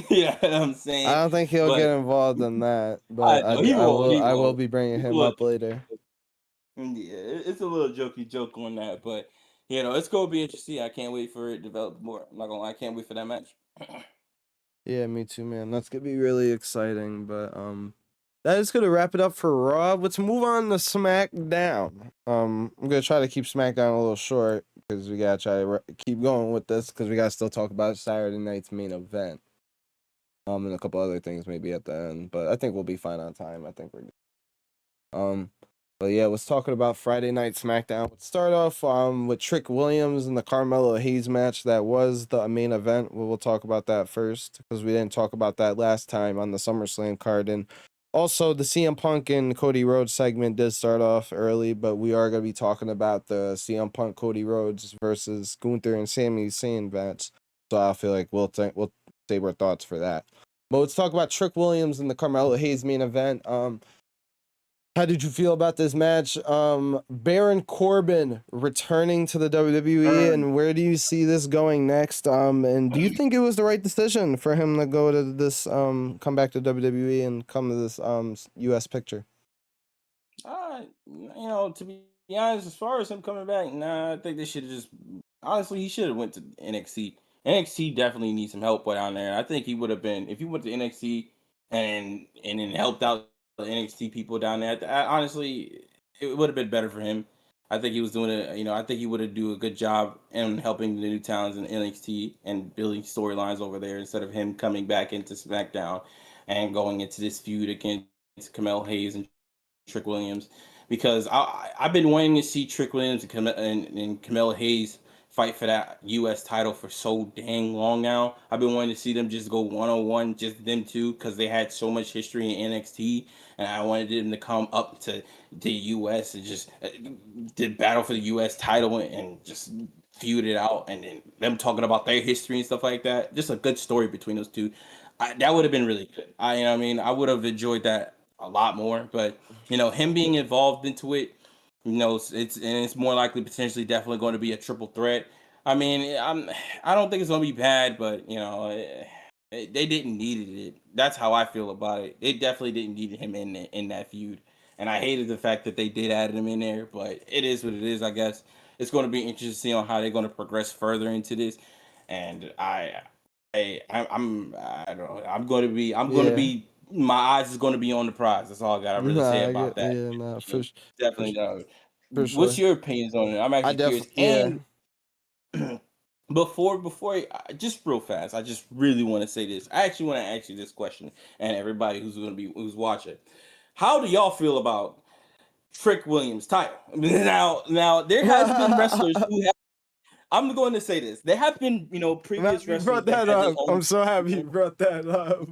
you know what I'm saying? don't think he'll But get involved in that, I but know he won't. He I will won't. be bringing It's a him little, up later. yeah, it's a little jokey joke on that, but it's gonna be interesting. I can't wait for it to develop more. I'm not gonna lie, I can't wait for that match. Yeah, me too, man. That's gonna be really exciting. But that is gonna wrap it up for Raw. Let's move on to SmackDown. I'm gonna try to keep SmackDown a little short because we gotta try to keep going with this because we gotta still talk about Saturday night's main event. And a couple other things maybe at the end, but I think we'll be fine on time. I think we're good. Um, but yeah, let's talking about Friday Night SmackDown. Let's start off with Trick Williams and the Carmelo Hayes match that was the main event. We'll talk about that first because we didn't talk about that last time on the SummerSlam card. And also the CM Punk and Cody Rhodes segment did start off early, but we are going to be talking about the CM Punk Cody Rhodes versus Gunther and Sami Zayn match. So I feel like we'll save our thoughts for that. But let's talk about Trick Williams and the Carmelo Hayes main event. How did you feel about this match? Baron Corbin returning to the WWE, Um, and where do you see this going next? And do you think it was the right decision for him to go to this, come back to WWE and come to this US picture? to be honest, as far as him coming back, nah, I think they should have just honestly he should have went to NXT. NXT definitely needs some help down there. I think he would have been if he went to NXT and then helped out the NXT people down there. Honestly, it would have been better for him. I think he was doing it. You know, I think he would have do a good job in helping the new talents in NXT and building storylines over there instead of him coming back into SmackDown and going into this feud against Camille Hayes and Trick Williams, because I've been wanting to see Trick Williams and Camille Hayes fight for that U.S. title for so dang long now. I've been wanting to see them just go 1-on-1, just them two, because they had so much history in NXT, and I wanted them to come up to the U.S. and just did battle for the U.S. title and just feud it out, and then them talking about their history and stuff like that. Just a good story between those two. That would have been really good. You know what I mean, I would have enjoyed that a lot more, but you know, him being involved into it, you know, it's more likely potentially definitely going to be a triple threat. I mean, I don't think it's going to be bad, but you know, they didn't need it. That's how I feel about it. They definitely didn't need him in that feud, and I hated the fact that they did add him in there. But it is what it is, I guess. It's going to be interesting to see on how they're going to progress further into this, and I don't know. I'm going to Yeah. be. My eyes is going to be on the prize. That's all I got to really say Nah, I about get, that. yeah, nah, You know, definitely. for What's sure. your opinions on it? I'm I actually curious. definitely, yeah. And just real fast, I just really want to say this. I actually want to ask you this question, and everybody who's watching. How do y'all feel about Trick Williams' title? Now there has been wrestlers who have. I'm going to say this. There have been, you know, I'm previous happy you wrestlers brought that that had their up. own. I'm so happy you brought that up.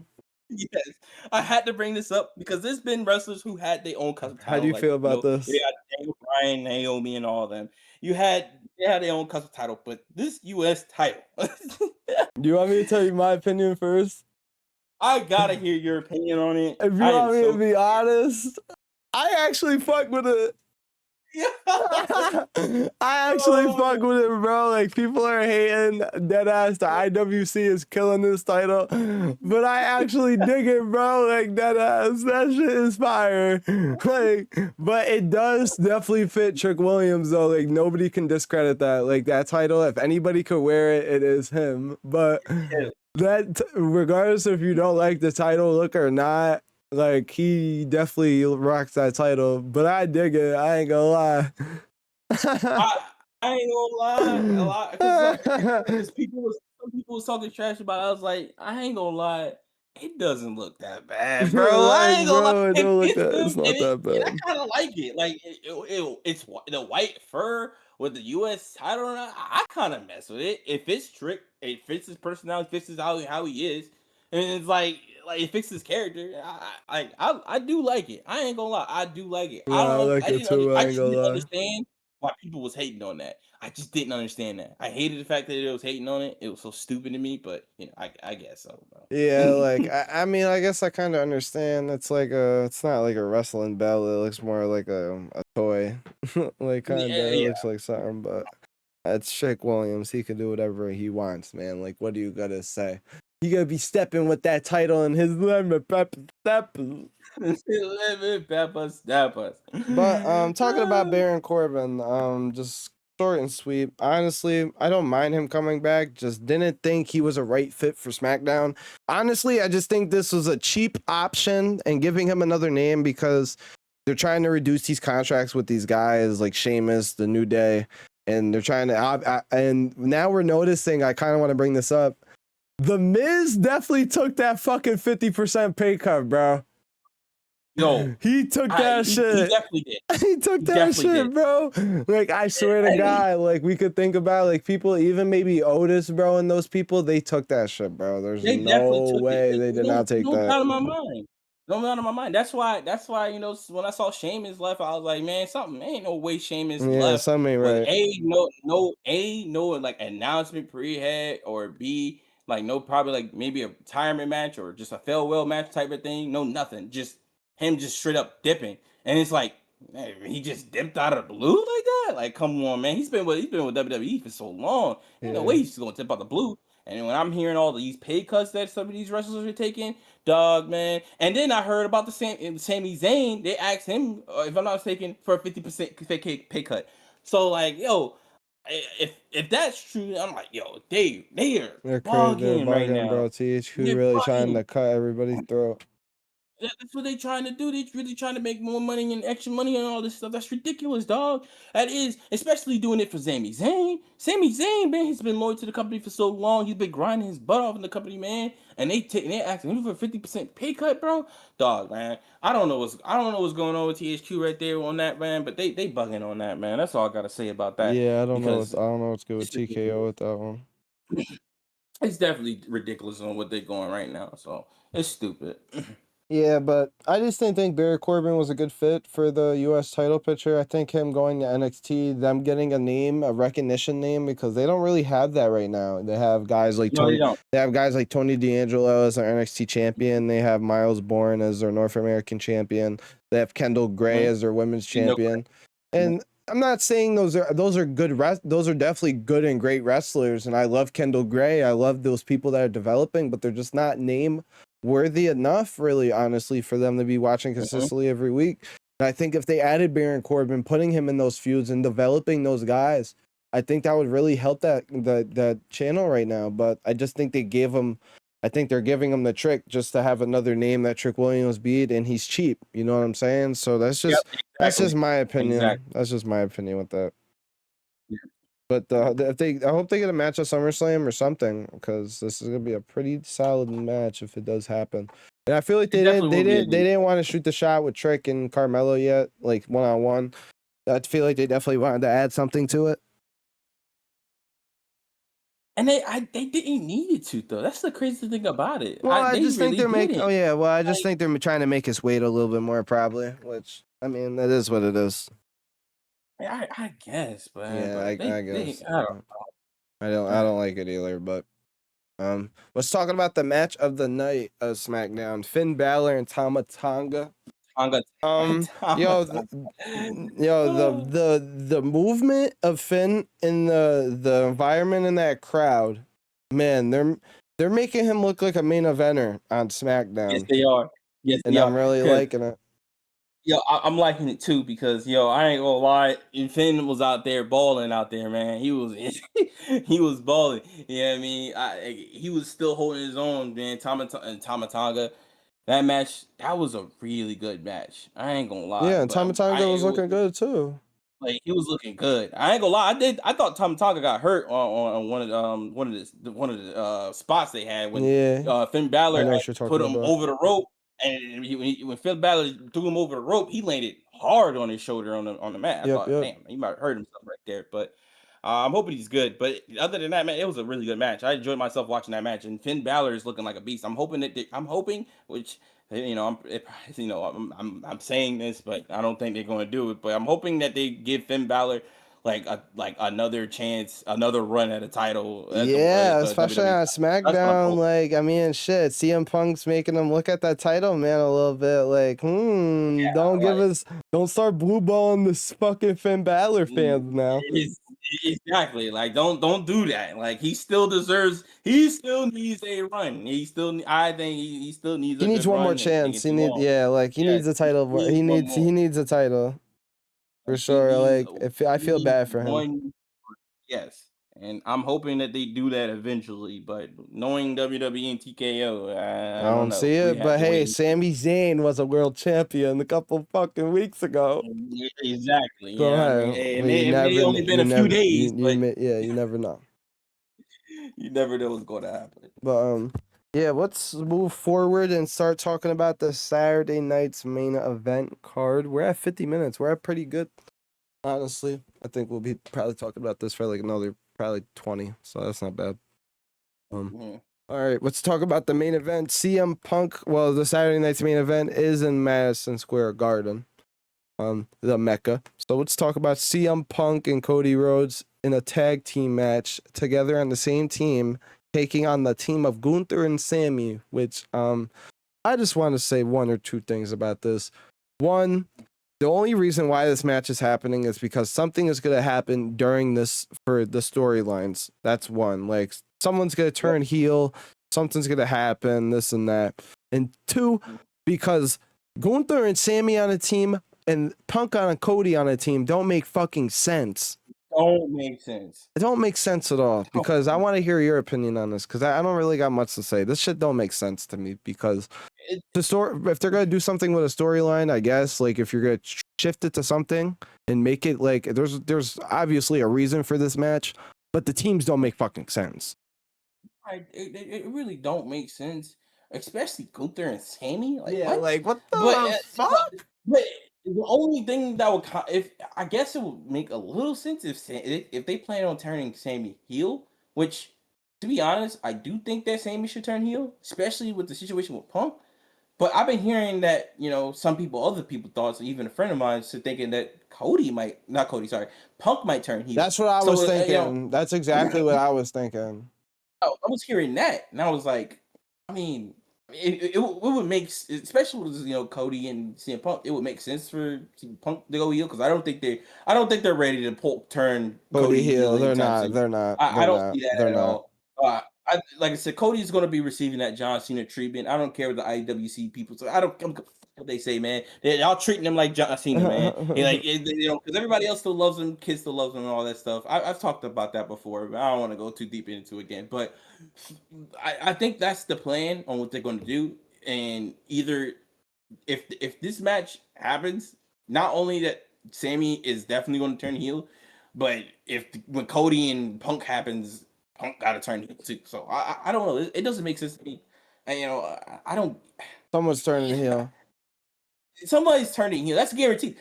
Yes, I had to bring this up because there's been wrestlers who had their own custom How do title, you like feel you about know, they this? had Daniel Bryan, Naomi, and all of them. They had their own custom title, but this U.S. title, Do you want me to tell you my opinion first? I gotta hear your opinion on it. If you I am want me to so be honest, I actually fuck with it. I actually fuck with it, bro. Like, people are hating dead ass. The IWC is killing this title, but I actually dig it, bro. Like, dead ass, that shit is fire. Like, but it does definitely fit Trick Williams though. Like, nobody can discredit that. Like, that title, if anybody could wear it, it is him. But regardless if you don't like the title look or not, like, he definitely rocks that title, but I dig it. I ain't gonna lie. I, I ain't gonna lie, a lot because some people was talking trash about it. I was like, I ain't gonna lie, it doesn't look that bad, bro. You're I right, ain't gonna lie, bro. It it don't look fits that. him, It's not that and I bad. kind of like it. Like it's the white fur with the U.S. title. On it, I kind of mess with it. It fits Trick. It fits his personality. Fits his how he is, and it's like it fits his character. I do like it. I ain't gonna lie, I do like it. Nah, I like it too. I I ain't just gonna didn't lie. understand why people was hating on that. I just didn't understand that. I hated the fact that it was hating on it. It was so stupid to me, but you know, I guess so, bro. Yeah, like, I mean, I guess I kind of understand. It's not like a wrestling belt. It looks more like a toy. Like, kind of, Yeah, it yeah. looks like something, but it's Trick Williams. He can do whatever he wants, man. Like, what do you gotta say? He gonna be stepping with that title in his lemon pepper step. Lemon pepper steppers. But talking about Baron Corbin, just short and sweet. Honestly, I don't mind him coming back. Just didn't think he was a right fit for SmackDown. Honestly, I just think this was a cheap option and giving him another name because they're trying to reduce these contracts with these guys like Sheamus, The New Day, and they're trying to. And now we're noticing. I kind of want to bring this up. The Miz definitely took that fucking 50% pay cut, bro. Yo, He took that he shit. definitely did. He took He that definitely shit, did. bro. Like, I swear to And God, like, we could think about, like, people, even maybe Otis, bro, and those people, they took that shit, bro. There's they definitely no took it. way they did not take No that. doubt in my mind. No doubt in my mind. That's why, you know, when I saw Sheamus left, I was like, man, something ain't no way Sheamus Yeah, left something ain't with right. no like announcement pre-head or B, like no probably like maybe a retirement match or just a farewell match type of thing. No, nothing. Just him just straight up dipping. And it's like, man, he just dipped out of the blue like that. Like, come on, man. He's been with WWE for so long. Ain't no way Yeah. he's just gonna dip out the blue. And when I'm hearing all these pay cuts that some of these wrestlers are taking, dog, man. And then I heard about the Sami Zayn. They asked him, if I'm not mistaken, for a 50% pay cut. So like, yo, if that's true, I'm like, yo, they are They're crazy. They're bugging right bugging, now. bro. THQ They're really trying bugging. to cut everybody's throat. That's what they trying to do. They really trying to make more money and extra money and all this stuff. That's ridiculous, dog. That is, especially doing it for Sami Zayn. Sami Zayn, man, he's been loyal to the company for so long. He's been grinding his butt off in the company, man. And they asking him for a 50% pay cut, bro. Dog, man. I don't know what's going on with THQ right there on that, man. But they bugging on that, man. That's all I gotta say about that. Yeah, I don't know. I Because don't know what's good with it's TKO ridiculous. with that one. It's definitely ridiculous on what they're going right now. So it's stupid. Yeah, but I just didn't think Barry Corbin was a good fit for the U.S. title picture. I think him going to NXT, them getting a name, a recognition name, because they don't really have that right now. They have guys like No, they don't. They have guys like Tony D'Angelo as their NXT champion. They have Miles Bourne as their North American champion. They have Kendall Gray as their women's champion. And I'm not saying those are good. Those are definitely good and great wrestlers, and I love Kendall Gray. I love those people that are developing, but they're just not name worthy enough, really, honestly, for them to be watching consistently every week. And I think if they added Baron Corbin, putting him in those feuds and developing those guys, I think that would really help that channel right now. But I just think they gave him. I think they're giving him the trick just to have another name that Trick Williams beat, and he's cheap. You know what I'm saying? So that's just that's just my opinion. Exactly. That's just my opinion with that. Yeah. But I hope they get a match at SummerSlam or something, because this is gonna be a pretty solid match if it does happen. And I feel like they didn't want to shoot the shot with Trick and Carmelo yet, like 1-on-1. I feel like they definitely wanted to add something to it. And they didn't need it to though. That's the crazy thing about it. Well, I just think they're making. Oh yeah, well, I just Like, think they're trying to make us wait a little bit more, probably. Which, I mean, that is what it is. I guess, but Yeah, but I guess. I don't like it either. But let's talk about the match of the night of SmackDown: Finn Balor and Tama Tonga. Yo, the movement of Finn in the environment in that crowd, man, they're making him look like a main eventer on SmackDown. Yes, they are. Yes, and they I'm are. really liking it. Yo, I'm liking it too because I ain't gonna lie, Finn was out there balling out there, man. He was he was balling. You know what I mean? He was still holding his own, man. Tama Tonga. That match, that was a really good match. I ain't gonna lie. Yeah, and Tama Tonga was looking good too. Like he was looking good. I ain't gonna lie. I thought Tama Tonga got hurt on one of the spots they had when Finn Balor put him over the rope. And when Finn Balor threw him over the rope, he landed hard on his shoulder on the mat. I thought, damn, he might have hurt himself right there. But I'm hoping he's good. But other than that, man, it was a really good match. I enjoyed myself watching that match. And Finn Balor is looking like a beast. I'm hoping, which I'm saying this, but I don't think they're going to do it. But I'm hoping that they give Finn Balor like another chance, another run at a title. Especially on SmackDown. Like, I mean, shit, CM Punk's making them look at that title, man, a little bit. Like, don't start blue balling this fucking Finn Balor fans now. Exactly. Like, don't do that. Like, he still needs a run. I think he still needs. He needs one more chance. He needs a title. He needs a title. For sure. Like, I feel bad for him. Yes. And I'm hoping that they do that eventually, but knowing WWE and TKO, I don't know. See it. But hey, Sami Zayn was a world champion a couple fucking weeks ago. Exactly. So, They only been a few days. You never know. You never know what's going to happen. But let's move forward and start talking about the Saturday night's main event card. We're at 50 minutes. We're at pretty good. Honestly, I think we'll be probably talking about this for like another probably 20, so that's not bad. All right, let's talk about the main event. CM Punk. Well, the Saturday night's main event is in Madison Square Garden, the Mecca. So let's talk about CM Punk and Cody Rhodes in a tag team match together on the same team, taking on the team of Gunther and Sammy. Which I just want to say one or two things about this. One, the only reason why this match is happening is because something is going to happen during this for the storylines. That's one. Like, someone's going to turn heel, something's going to happen, this and that. And two, because Gunther and Sammy on a team and Punk on a Cody on a team don't make fucking sense. don't make sense. It don't make sense at all because I want to hear your opinion on this because I don't really got much to say. This shit don't make sense to me because if they're gonna do something with a storyline, I guess like if you're gonna shift it to something and make it like there's obviously a reason for this match, but the teams don't make fucking sense. It really don't make sense, especially Gunther and Sammy. Like Yeah, what? like what But the fuck? but the only thing that would if I guess it would make a little sense if they plan on turning Sammy heel, which to be honest, I do think that Sammy should turn heel, especially with the situation with Punk. But I've been hearing that other people thought, so even a friend of mine, so thinking that Punk might turn heel. That's what I was thinking. You know, That's exactly what I was thinking. I was hearing that, and I was like, I mean, it would make, especially with Cody and CM Punk, it would make sense for Punk to go heel because I don't think they're ready to turn Cody heel. They're not. I don't see that at all. Like I said, Cody's going to be receiving that John Cena treatment. I don't care what the IWC people say. I don't care what they say, man. Y'all treating him like John Cena, man. Because everybody else still loves him, kids still loves him, and all that stuff. I've talked about that before, but I don't want to go too deep into it again. But I think that's the plan on what they're going to do. And either if this match happens, not only that Sammy is definitely going to turn heel, but when Cody and Punk happens, Punk got to turn heel too. So I don't know. It doesn't make sense to me. And I don't. Someone's turning heel. Somebody's turning heel. That's guaranteed.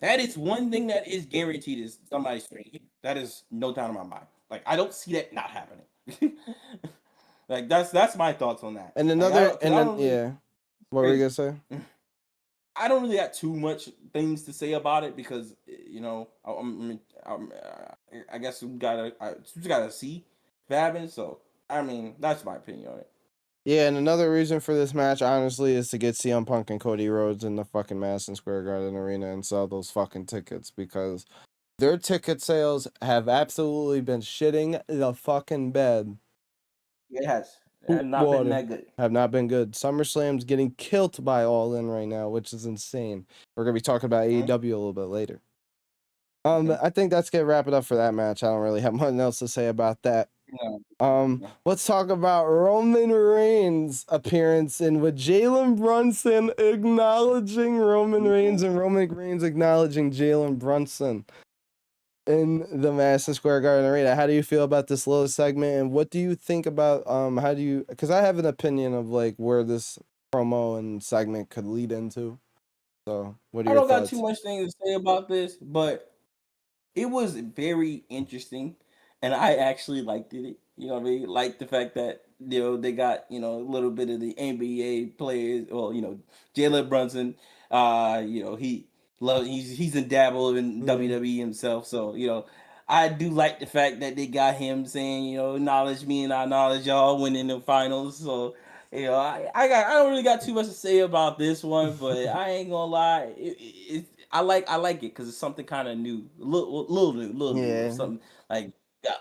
That is one thing that is guaranteed is somebody's turning heel. That is no doubt in my mind. Like I don't see that not happening. Like that's my thoughts on that. And what were you gonna say? I don't really got too much things to say about it because I guess we gotta see if it happens. So I mean that's my opinion on it. Yeah, and another reason for this match, honestly, is to get CM Punk and Cody Rhodes in the fucking Madison Square Garden arena and sell those fucking tickets because their ticket sales have absolutely been shitting the fucking bed. It has. Have not been that good. Have not been good. SummerSlam's getting killed by All In right now, which is insane. We're gonna be talking about AEW a little bit later. I think that's gonna wrap it up for that match. I don't really have much else to say about that. Let's talk about Roman Reigns' appearance in with Jalen Brunson acknowledging Roman Reigns and Roman Reigns acknowledging Jalen Brunson in the Madison Square Garden arena. How do you feel about this little segment, and what do you think about because I have an opinion of like where this promo and segment could lead into. So what are your thoughts? I don't got too much things to say about this, but it was very interesting, and I actually liked it. You know what I mean? Like the fact that they got a little bit of the NBA players. Well, Jalen Brunson. He's in dabble in WWE himself. So I do like the fact that they got him saying acknowledge me and I acknowledge y'all winning the finals. So I don't really got too much to say about this one, but I ain't gonna lie. I like it because it's something kind of new, little new, something like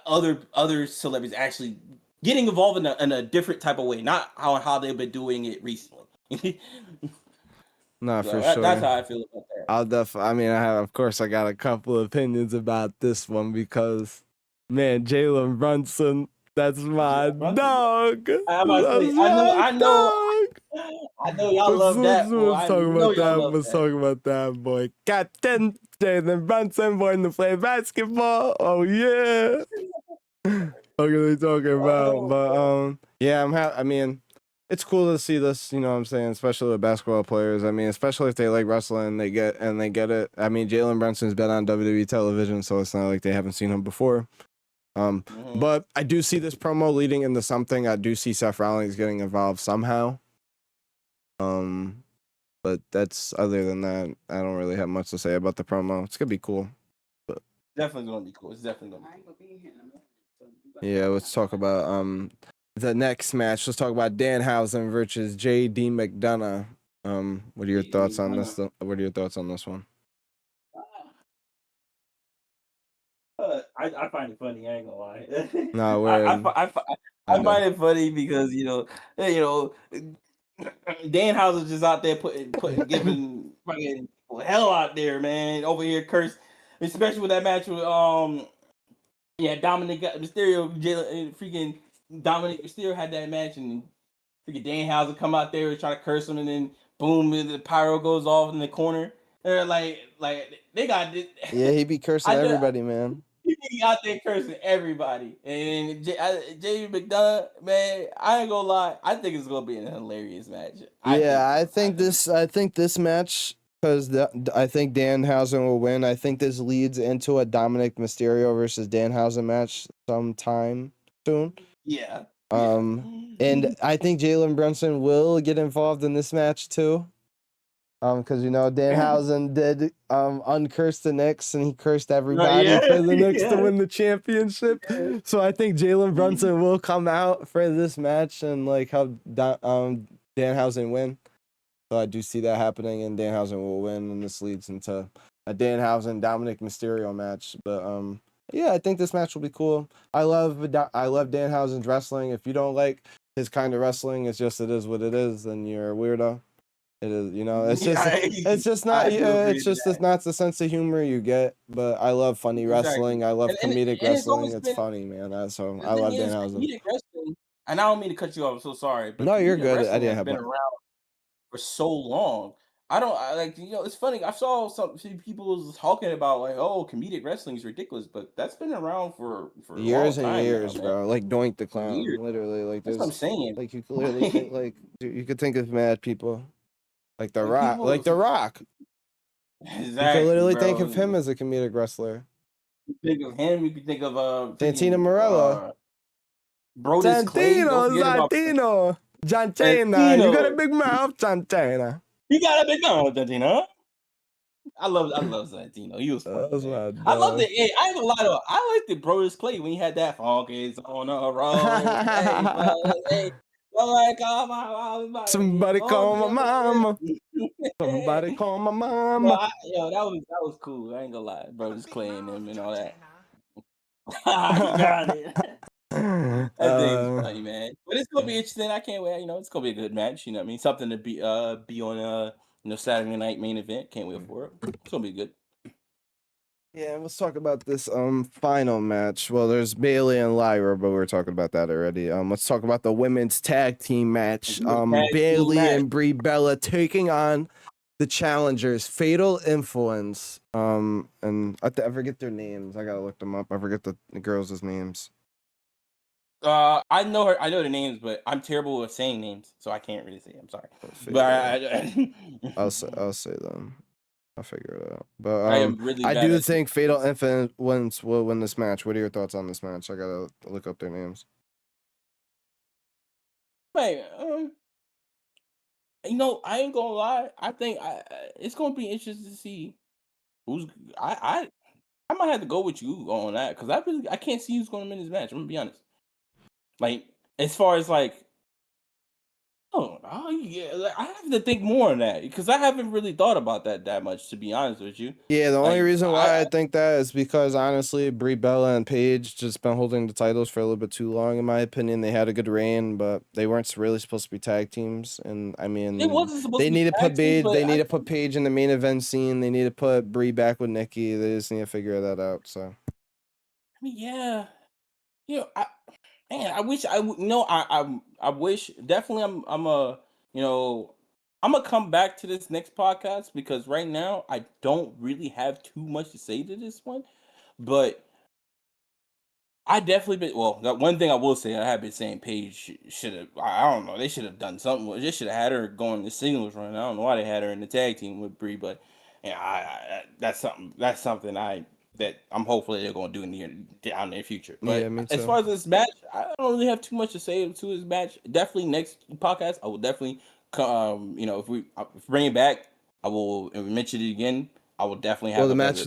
other celebrities actually getting involved in a different type of way, not how they've been doing it recently. No, for sure. That's how I feel about that. I got a couple of opinions about this one because, man, Jalen Brunson, that's my dog. I know y'all love that. Let's talk about that, boy. Captain Jalen Brunson born to play basketball. Oh yeah. What are they talking about? But it's cool to see this, you know what I'm saying, especially with basketball players. I mean, especially if they like wrestling, they get it. I mean, Jalen Brunson's been on WWE television, so it's not like they haven't seen him before. But I do see this promo leading into something. I do see Seth Rollins getting involved somehow. But that's other than that, I don't really have much to say about the promo. It's gonna be cool. But definitely gonna be cool. It's definitely gonna be cool. Yeah, let's talk about the next match. Let's talk about Danhausen versus JD McDonough. What are your thoughts on this? What are your thoughts on this one? I find it funny. I ain't gonna lie. No, I find it funny because Danhausen's just out there giving fucking hell out there, man. Over here, curse. especially with that match with Dominic Mysterio, freaking Dominic Mysterio had that match, and freaking Danhausen come out there and try to curse him, and then boom, the pyro goes off in the corner. They're like they got this. Yeah, he be cursing everybody, man. He out there cursing everybody, and Jamie McDonough, man, I ain't gonna lie, I think it's gonna be an hilarious match. I think this match, because I think Danhausen will win. I think this leads into a Dominic Mysterio versus Danhausen match sometime soon. Yeah. And I think Jalen Brunson will get involved in this match too. Because Danhausen did uncurse the Knicks, and he cursed everybody for the Knicks to win the championship. So I think Jalen Brunson will come out for this match and like help Danhausen win. So I do see that happening, and Danhausen will win, and this leads into a Danhausen Dominic Mysterio match. But yeah, I think this match will be cool. I love Danhausen's wrestling. If you don't like his kind of wrestling, it is what it is, then you're a weirdo. It is, it's not the sense of humor you get. But I love funny wrestling. I love comedic wrestling. It's funny, man. I love Danhausen. Comedic wrestling, and I don't mean to cut you off. I'm so sorry. But no, you're good. I didn't have been around for so long. It's funny. I saw some people talking about like, oh, comedic wrestling is ridiculous, but that's been around for years a long time and years, now, bro. Like Doink the Clown, literally. Like that's what I'm saying. Like you clearly think like you could think of mad people, like The Rock, The Rock. Exactly. You could literally think of him as a comedic wrestler. You think of him. You could think of Santino Marella, Santino. Jantina, you got a big mouth, Jantina. You got a big mouth, Jantina. I love Santino. He was funny. I love the. Hey, I ain't gonna lie though. I like the Brodus Clay when he had that funk is on a roll. Hey, somebody call my mama. Somebody call my mama. That was cool. I ain't gonna lie, Brodus Clay and them and all that. You got it. That thing's funny, man. But it's gonna be interesting. I can't wait. It's gonna be a good match. You know what I mean? Something to be on Saturday night main event. Can't wait for it. It's gonna be good. Yeah, let's talk about this final match. Well, there's Bayley and Lyra, but we were talking about that already. Let's talk about the women's tag team match. Bayley and Brie Bella taking on the challengers, Fatal Influence. And I forget their names. I gotta look them up. I forget the girls' names. I know the names, but I'm terrible with saying names, so I can't really say it. I'm sorry. But I'll say them. I'll figure it out. But I do think Fatal Influence will win this match. What are your thoughts on this match? I gotta look up their names. Wait, I ain't gonna lie. I think it's gonna be interesting to see who's. I might have to go with you on that because I can't see who's gonna win this match. I'm gonna be honest. Like as far as like. Oh yeah, I have to think more on that because I haven't really thought about that much, to be honest with you. Yeah, the only reason why I think that is because honestly, Brie Bella and Paige just been holding the titles for a little bit too long, in my opinion. They had a good reign, but they weren't really supposed to be tag teams. And I mean, they need to put Paige. They need to put Paige in the main event scene. They need to put Brie back with Nikki. They just need to figure that out. So, yeah, Man, I wish I would. I wish definitely. I'm gonna come back to this next podcast because right now I don't really have too much to say to this one, but I definitely been. Well, that one thing I will say, I have been saying Paige should have. I don't know. They should have done something. They should have had her going the singles run. I don't know why they had her in the tag team with Brie, but that's something. That's something that I'm hopefully they're going to do in the future. But as far as this match, I don't really have too much to say to this match. Definitely next podcast, I will definitely if we bring it back, I will mention it again. I will definitely have. The match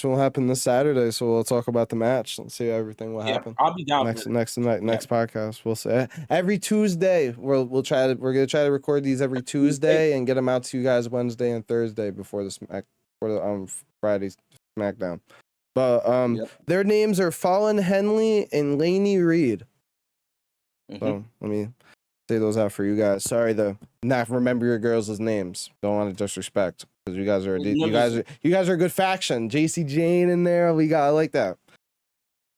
will happen this Saturday, so we'll talk about the match and see everything will happen. I'll be down next podcast. We'll say every Tuesday. We're gonna try to record these every Tuesday and get them out to you guys Wednesday and Thursday before the Friday's SmackDown. But their names are Fallon Henley and Lainey Reed. So say those out for you guys. Sorry to not remember your girls' names. Don't want to disrespect because you guys are you guys are a good faction. JC Jane in there. I like that.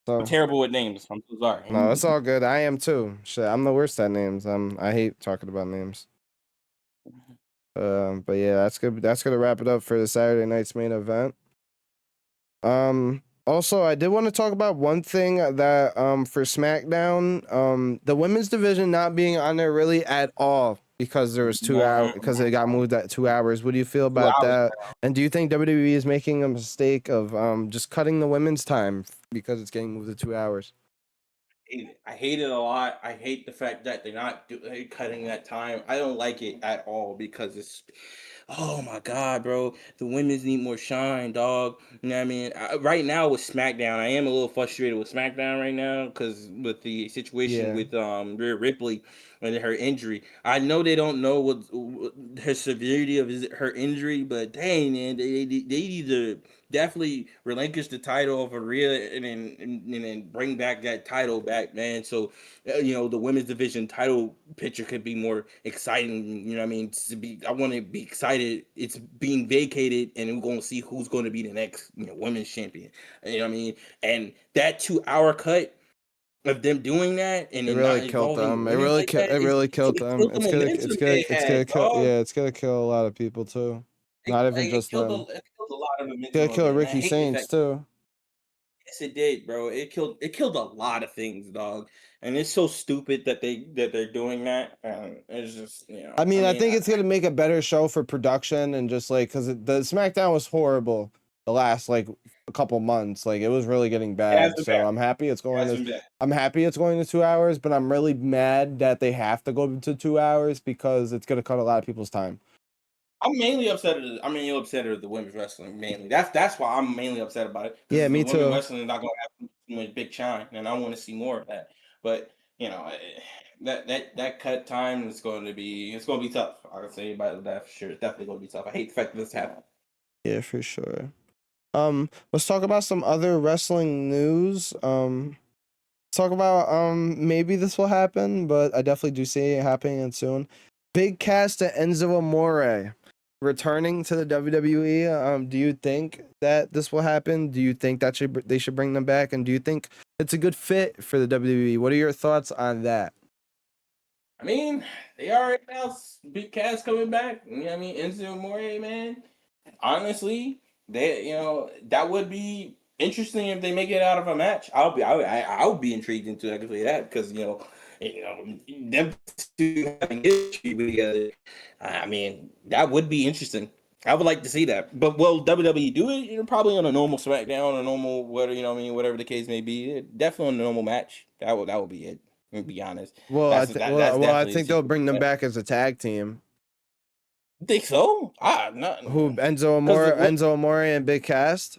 So I'm terrible with names. I'm so sorry. no, it's all good. I am too. Shit, I'm the worst at names. I hate talking about names. But yeah, that's good. That's gonna wrap it up for the Saturday night's main event. Also, I did want to talk about one thing that for SmackDown, the women's division not being on there really at all because there was 2 hours because it got moved at 2 hours. What do you feel about that? And do you think WWE is making a mistake of just cutting the women's time because it's getting moved to 2 hours? I hate it a lot. I hate the fact that they're not cutting that time. I don't like it at all because it's, oh my god, bro. The women's need more shine, dog. You know what I mean? Right now with SmackDown, I am a little frustrated with SmackDown right now because with the situation with Rhea Ripley and her injury. I know they don't know what her severity of her injury, but dang, man, they need to definitely relinquish the title of Rhea and then bring back that title back, man. So the women's division title picture could be more exciting. You know what I mean? I want to be excited. It's being vacated, and we're going to see who's going to be the next women's champion. You know what I mean? And that 2 hour cut of them doing that and It then not really killed involving them. women like that, It really killed them. killed the momentum they It's gonna had, kill. dog. Yeah, it's gonna kill a lot of people too. Not even just them. It killed a lot of It's gonna momentum of kill it, and I Ricky hate the Saints fact. too. Yes, it did, bro. It killed a lot of things, dog. And it's so stupid that they're doing that. And it's just I mean, I think it's gonna make a better show for production and just like because the SmackDown was horrible the last like a couple months. Like it was really getting it has bad. been So bad. I'm happy it's It going has to. been bad. I'm happy it's going to 2 hours, but I'm really mad that they have to go to 2 hours because it's gonna cut a lot of people's time. I'm mainly upset at the women's wrestling mainly. That's why I'm mainly upset about it. Yeah, Because the me women's too. wrestling is not gonna have too much big shine, and I want to see more of that. But that cut time is going to be tough. I can say about that for sure. It's definitely going to be tough. I hate the fact that this happened. Yeah, for sure. Let's talk about some other wrestling news. Talk about maybe this will happen, but I definitely do see it happening soon. Big Cass to Enzo Amore returning to the WWE. Do you think that this will happen? Do you think that they should bring them back? And do you think it's a good fit for the WWE? What are your thoughts on that? I mean, they already announced Big Cass coming back. You know what I mean? Enzo Amore, man. Honestly, that would be interesting if they make it out of a match. I would be intrigued into actually that because them two having history together. I mean, that would be interesting. I would like to see that. But will WWE do it? Probably on a normal SmackDown, a normal whatever the case may be. Definitely on a normal match. That would be it. To be honest, Well, that's I definitely the think they'll bring them situation. back as a tag team. Think so? Not Who because Enzo Amore and Big Cass?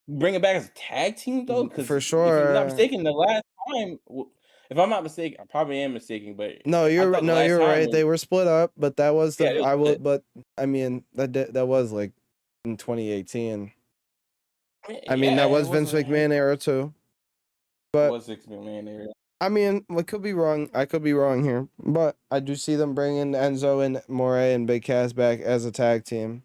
bring it back as a tag team though, because For if I'm not sure. mistaken, the last time, if I'm not mistaken, I probably am mistaken, but No, I thought the last you're time right. was They were split up, but that was yeah, it was split. but I mean that was like in 2018. I mean Yeah, that it was Vince wasn't. It McMahon era too. But was 6 man area. I mean, I could be wrong. I could be wrong here, but I do see them bringing Enzo and Moray and Big Cass back as a tag team.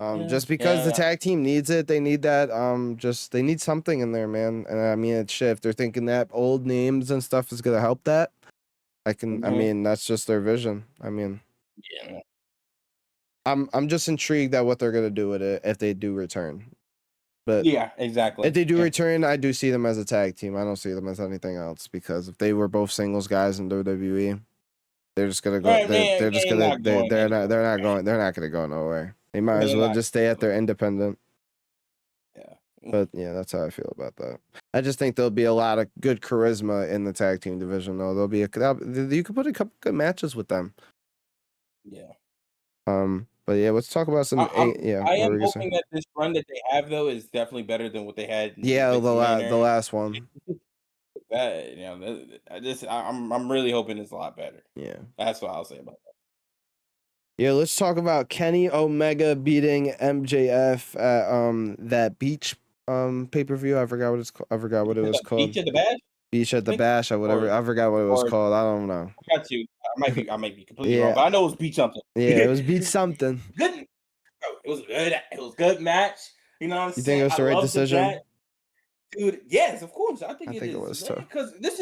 Yeah, Just because the yeah, tag team needs it, they need that. Just they need something in there, man. And I mean, it's shit. If they're thinking that old names and stuff is gonna help that, I mhm, mean, that's just their vision. I mean, yeah, I'm just intrigued at what they're gonna do with it if they do return. But yeah, if exactly. they do Yeah. return, I do see them as a tag team. I don't see them as anything else because if they were both singles guys in WWE, they're just gonna go. Right, man, They're just they're gonna. not going anywhere. They're not going. They're not gonna go nowhere. They might as They're well not. just stay at their independent. Yeah. But yeah, that's how I feel about that. I just think there'll be a lot of good charisma in the tag team division, though. You could put a couple good matches with them. Yeah. But yeah, let's talk about some. Yeah, I what were am we gonna say? hoping that this run that they have though is definitely better than what they had in Yeah, Vince McMahon the era. last one. That I'm really hoping it's a lot better. Yeah. That's what I'll say about that. Yeah, let's talk about Kenny Omega beating MJF at that beach pay-per-view. I forgot what it was called. Beach of the Bad? Beach at the Bash or whatever. I forgot what it was called. I don't know. I got you. I might be completely wrong, but I know it was Beach something. Yeah, it was Beach something. Good. Bro, it was good. It was good match. You know what I'm You saying? think it was the right decision? Dude, yes, of course. I think it it is, was man. too. Because this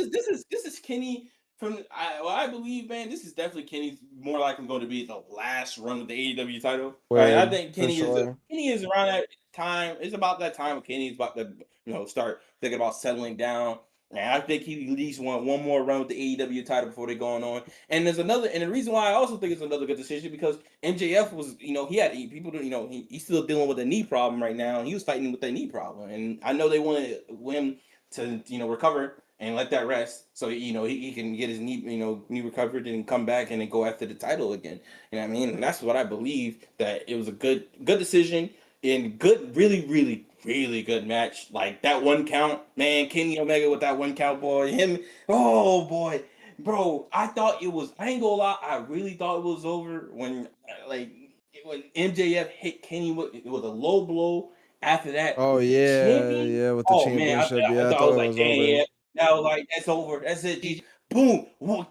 is Kenny from I believe, man. This is definitely Kenny's more likely going to be the last run with the AEW title. Right? I think Kenny is around that time. It's about that time when Kenny's about to start thinking about settling down. And I think he at least want one more run with the AEW title before they going on. And there's another, and the reason why I also think it's another good decision because MJF was, he had people, he's still dealing with a knee problem right now, and he was fighting with that knee problem. And I know they wanted him to, recover and let that rest, so he can get his knee recovered and come back and then go after the title again. You know what I mean? And that's what I believe, that it was a good decision and good, really, really, really good match. Like that one count, man, Kenny Omega with that one count, boy. Oh boy, bro. I thought it was. I ain't gonna lie. I really thought it was over when MJF hit Kenny with a low blow. After that, Oh with the champion. yeah, with the Oh man, championship. I I thought I thought was it like, was dang, over. yeah. That was like, that's over. That's it. GG. Boom, one,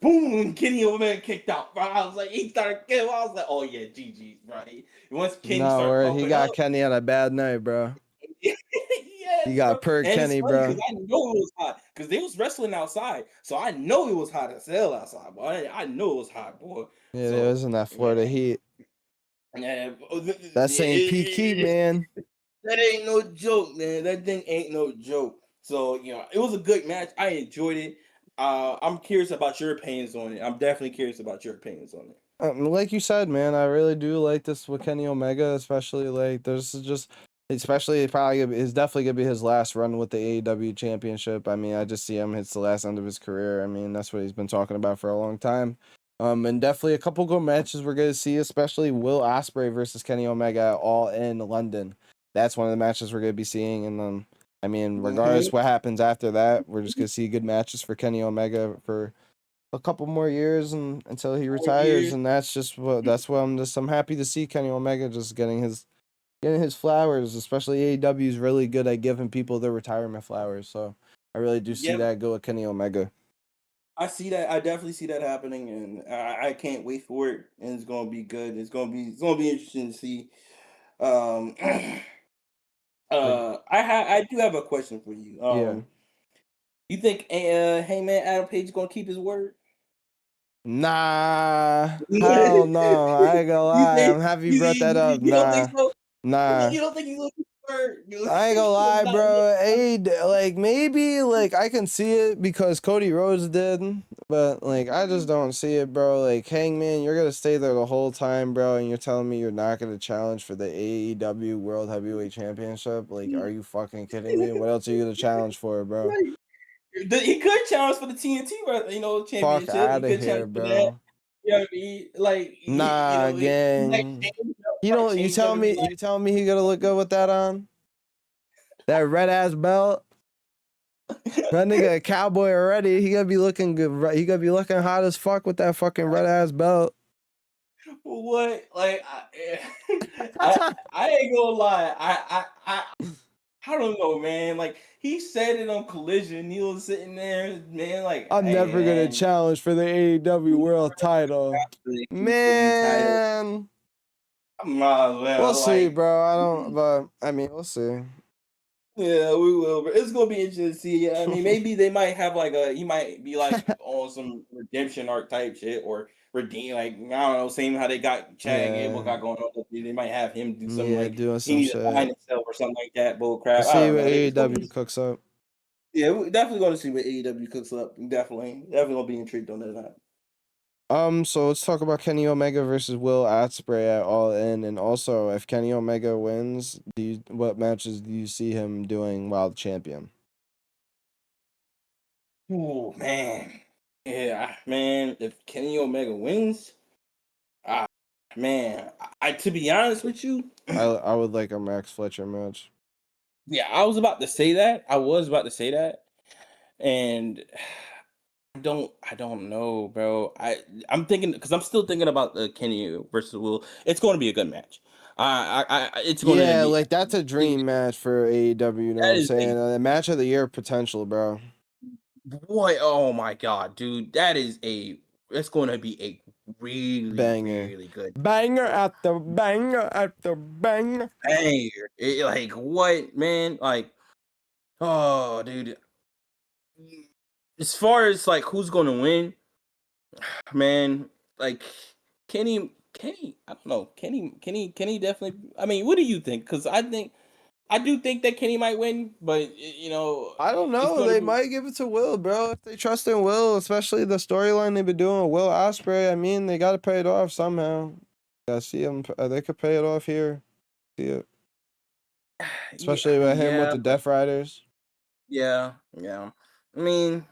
boom, and Kenny Omega kicked out. Bro. I was like, he started killing. I was like, oh yeah, GG, right? Once Kenny started No, he got up, Kenny on a bad night, bro. yes, He bro. got per And it's Kenny, funny bro. because I know it was hot because they was wrestling outside, so I know it was hot as hell outside, boy. I know it was hot, boy. Yeah, it So was in that Florida heat. yeah, That St. Pete heat, man. that ain't no joke, man. That thing ain't no joke. So it was a good match. I enjoyed it. I'm curious about your opinions on it. I'm definitely curious about your opinions on it. Like you said, man, I really do like this with Kenny Omega, especially especially probably it's definitely gonna be his last run with the AEW championship. I mean, I just see him hits the last end of his career. I mean, that's what he's been talking about for a long time. And definitely a couple good matches we're gonna see, especially Will Ospreay versus Kenny Omega all in London. That's one of the matches we're gonna be seeing, and I mean, regardless what happens after that, we're just gonna see good matches for Kenny Omega for a couple more years and until he retires, and I'm happy to see Kenny Omega just getting his flowers, especially AEW is really good at giving people their retirement flowers, so I really do see that go with Kenny Omega. I see that. I definitely see that happening, and I can't wait for it. And it's gonna be good. It's gonna be interesting to see. I do have a question for you. Yeah. You think Heyman Adam Page gonna keep his word? Nah, hell no. I ain't gonna lie. I'm happy you brought that up. You don't think so? Nah. You don't think he's gonna keep his word? I ain't gonna lie, bro. Maybe I can see it because Cody Rhodes did, but I just don't see it, bro. Like Hangman, you're gonna stay there the whole time, bro, and you're telling me you're not gonna challenge for the AEW World Heavyweight Championship? Like, are you fucking kidding me? What else are you gonna challenge for, bro? He could challenge for the TNT, championship. Fuck out He of could here, challenge for that. bro. You know what I mean? Like, Nah, gang. You telling me he gonna look good with that on? That red ass belt? That nigga a cowboy already. He gonna be looking good. He gonna be looking hot as fuck with that fucking red ass belt. What? Like, I ain't gonna lie. I don't know, man. Like, he said it on Collision. He was sitting there, man. Like, I'm never gonna challenge for the AEW World Title, man. We'll see, bro. I don't, but I mean, we'll see. Yeah, we will. But it's gonna be interesting to see. I mean, maybe they might have he might be on some redemption arc type shit or redeem. Like, I don't know, same how they got Chad Gable got going on. They might have him do something doing he needs to find himself or something like that. Bull crap. See what AEW cooks up. Yeah, we're definitely going to see what AEW cooks up. Definitely gonna be intrigued on that. So let's talk about Kenny Omega versus Will Ospreay at All In, and also if Kenny Omega wins, what matches do you see him doing while the champion? Oh man, yeah, man. If Kenny Omega wins, man, to be honest with you, I would like a Max Fletcher match. Yeah, I was about to say that. And I don't know, bro. I'm thinking because I'm still thinking about the Kenny versus Will. It's going to be a good match. It's going to Yeah, be like that's a dream match for AEW. You know what that I'm is saying? A match of the year potential, bro. boy. Oh my god, dude, it's going to be a really Banger, really good banger after banger after banger. banger. Like what, man? Like, oh, dude. As far as like who's going to win, man, like Kenny, I don't know, Kenny definitely. I mean, what do you think? Because I do think that Kenny might win, but I don't it's know. going to They be. might give it to Will, bro. If they trust in Will, especially the storyline they've been doing with Will Ospreay. I mean, they got to pay it off somehow. Yeah, see him. They could pay it off here. See it, Yeah, especially with him with yeah, the Death Riders. yeah. I mean,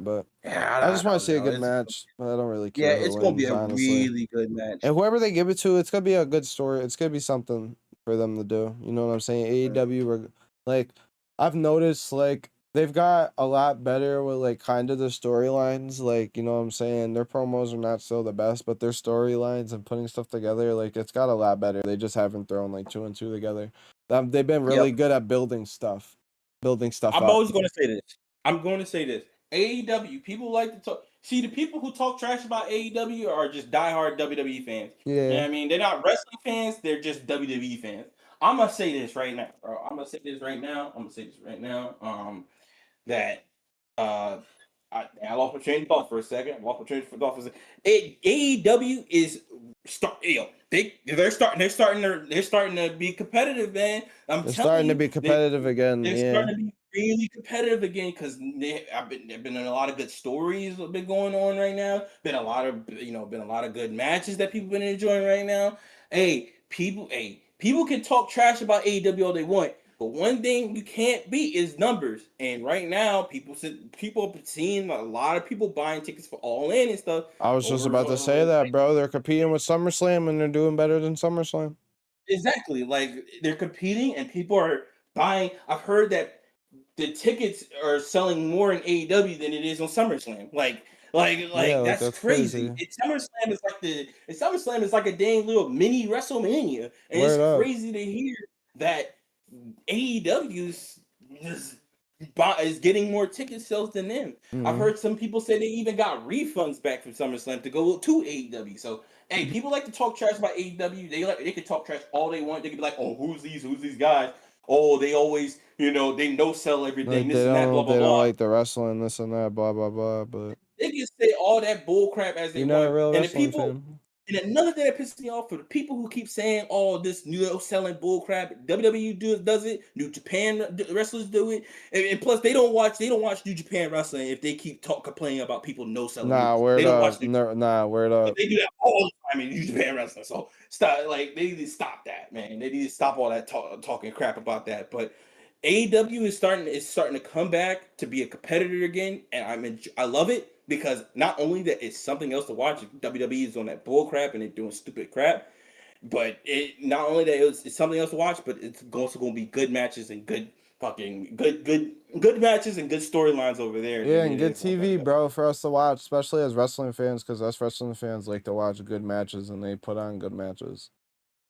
But yeah, I I just want to don't see a know. good match. But I don't really Yeah, care who it's gonna be wins, a honestly. really good match. And whoever they give it to, it's gonna be a good story. It's gonna be something for them to do. You know what I'm saying? AEW, like I've noticed, like they've got a lot better with like kind of the storylines. Like you know what I'm saying? Their promos are not still the best, but their storylines and putting stuff together, like it's got a lot better. They just haven't thrown like two and two together. They've been Yep. really good at building stuff I'm up. always going to say this. I'm going to say this. AEW, people like to talk. See, the people who talk trash about AEW are just diehard WWE fans. You know Yeah, what I mean? They're not wrestling fans, they're just WWE fans. I'm going to say this right now, bro. I'm going to say this right now. That uh I lost my train of thought for a second. AEW is they're starting to be competitive, man. I'm they're telling starting to you, be competitive again. they're Yeah, starting to be really competitive again because there've been a lot of good stories that been going on right now. Been a lot of good matches that people been enjoying right now. People can talk trash about AEW all they want, but one thing you can't beat is numbers. And right now, people are seeing a lot of people buying tickets for All In and stuff I was just over. about to say that, bro. They're competing with SummerSlam and they're doing better than SummerSlam. Exactly, like they're competing and people are buying. I've heard that the tickets are selling more in AEW than it is on SummerSlam. Yeah, like That's that's crazy. crazy. SummerSlam is like a dang little mini WrestleMania, and it's Word up. crazy to hear that AEW is, is getting more ticket sales than them. I've Mm-hmm. heard some people say they even got refunds back from SummerSlam to go to AEW. So hey, people like to talk trash about AEW. They can talk trash all they want. They can be like, oh, who's these guys? Oh, they always, they no sell everything, Like this and that, blah blah they don't blah. like the wrestling, this and that, blah blah blah. But They can say all that bull crap as they you're not a want. real And the wrestling people, fan. and another thing that pisses me off for the people who keep saying all this new selling bull crap, WWE does it, New Japan wrestlers do it, and plus they don't watch New Japan wrestling if they keep complaining about people no selling Nah, moves. They word don't watch up. No, nah, word up. they do that all the time in New Japan wrestling. So stop, like they need to stop that, man. They need to stop all that talking crap about that. But AEW is starting to come back to be a competitor again, and I love it because not only that it's something else to watch. WWE is on that bull crap and they're doing stupid crap, but it not only that it's something else to watch, but it's also going to be good matches and good fucking good matches and good storylines over there Yeah, than and it good is on TV, WWE. bro, for us to watch, especially as wrestling fans, because us wrestling fans like to watch good matches and they put on good matches.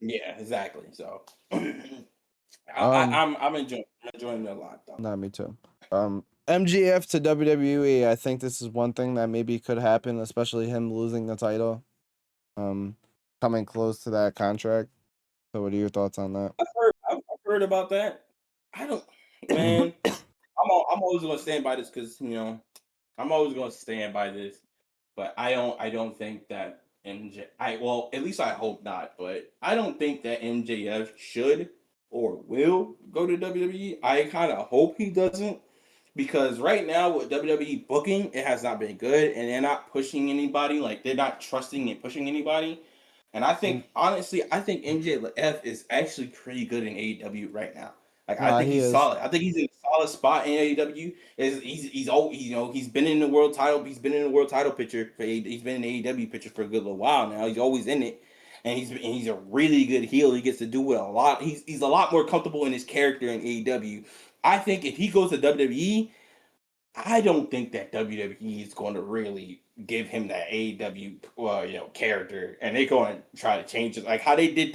Yeah, exactly. So Um, I'm enjoying it a lot though. Not me too. MGF to WWE, I think this is one thing that maybe could happen, especially him losing the title. Um, Coming close to that contract. So, what are your thoughts on that? I've heard about that. I don't, man. I'm always gonna stand by this because I'm always gonna stand by this. But I don't think that well, at least I hope not. But I don't think that MJF should or will go to WWE. I kind of hope he doesn't because right now with WWE booking, it has not been good, and they're not pushing anybody. Like they're not trusting and pushing anybody. And I Mm, think honestly, I think MJF is actually pretty good in AEW right now. Like I Nah, think he he's is. solid. I think he's in a solid spot in AEW. He's all he's been in the world title. He's been in the world title picture for he's been in the AEW picture for a good little while now. He's always in it, and he's a really good heel. He gets to do it a lot. He's a lot more comfortable in his character in AEW. I think if he goes to WWE, I don't think that WWE is going to really give him that AEW character, and they're going to try to change it, like how they did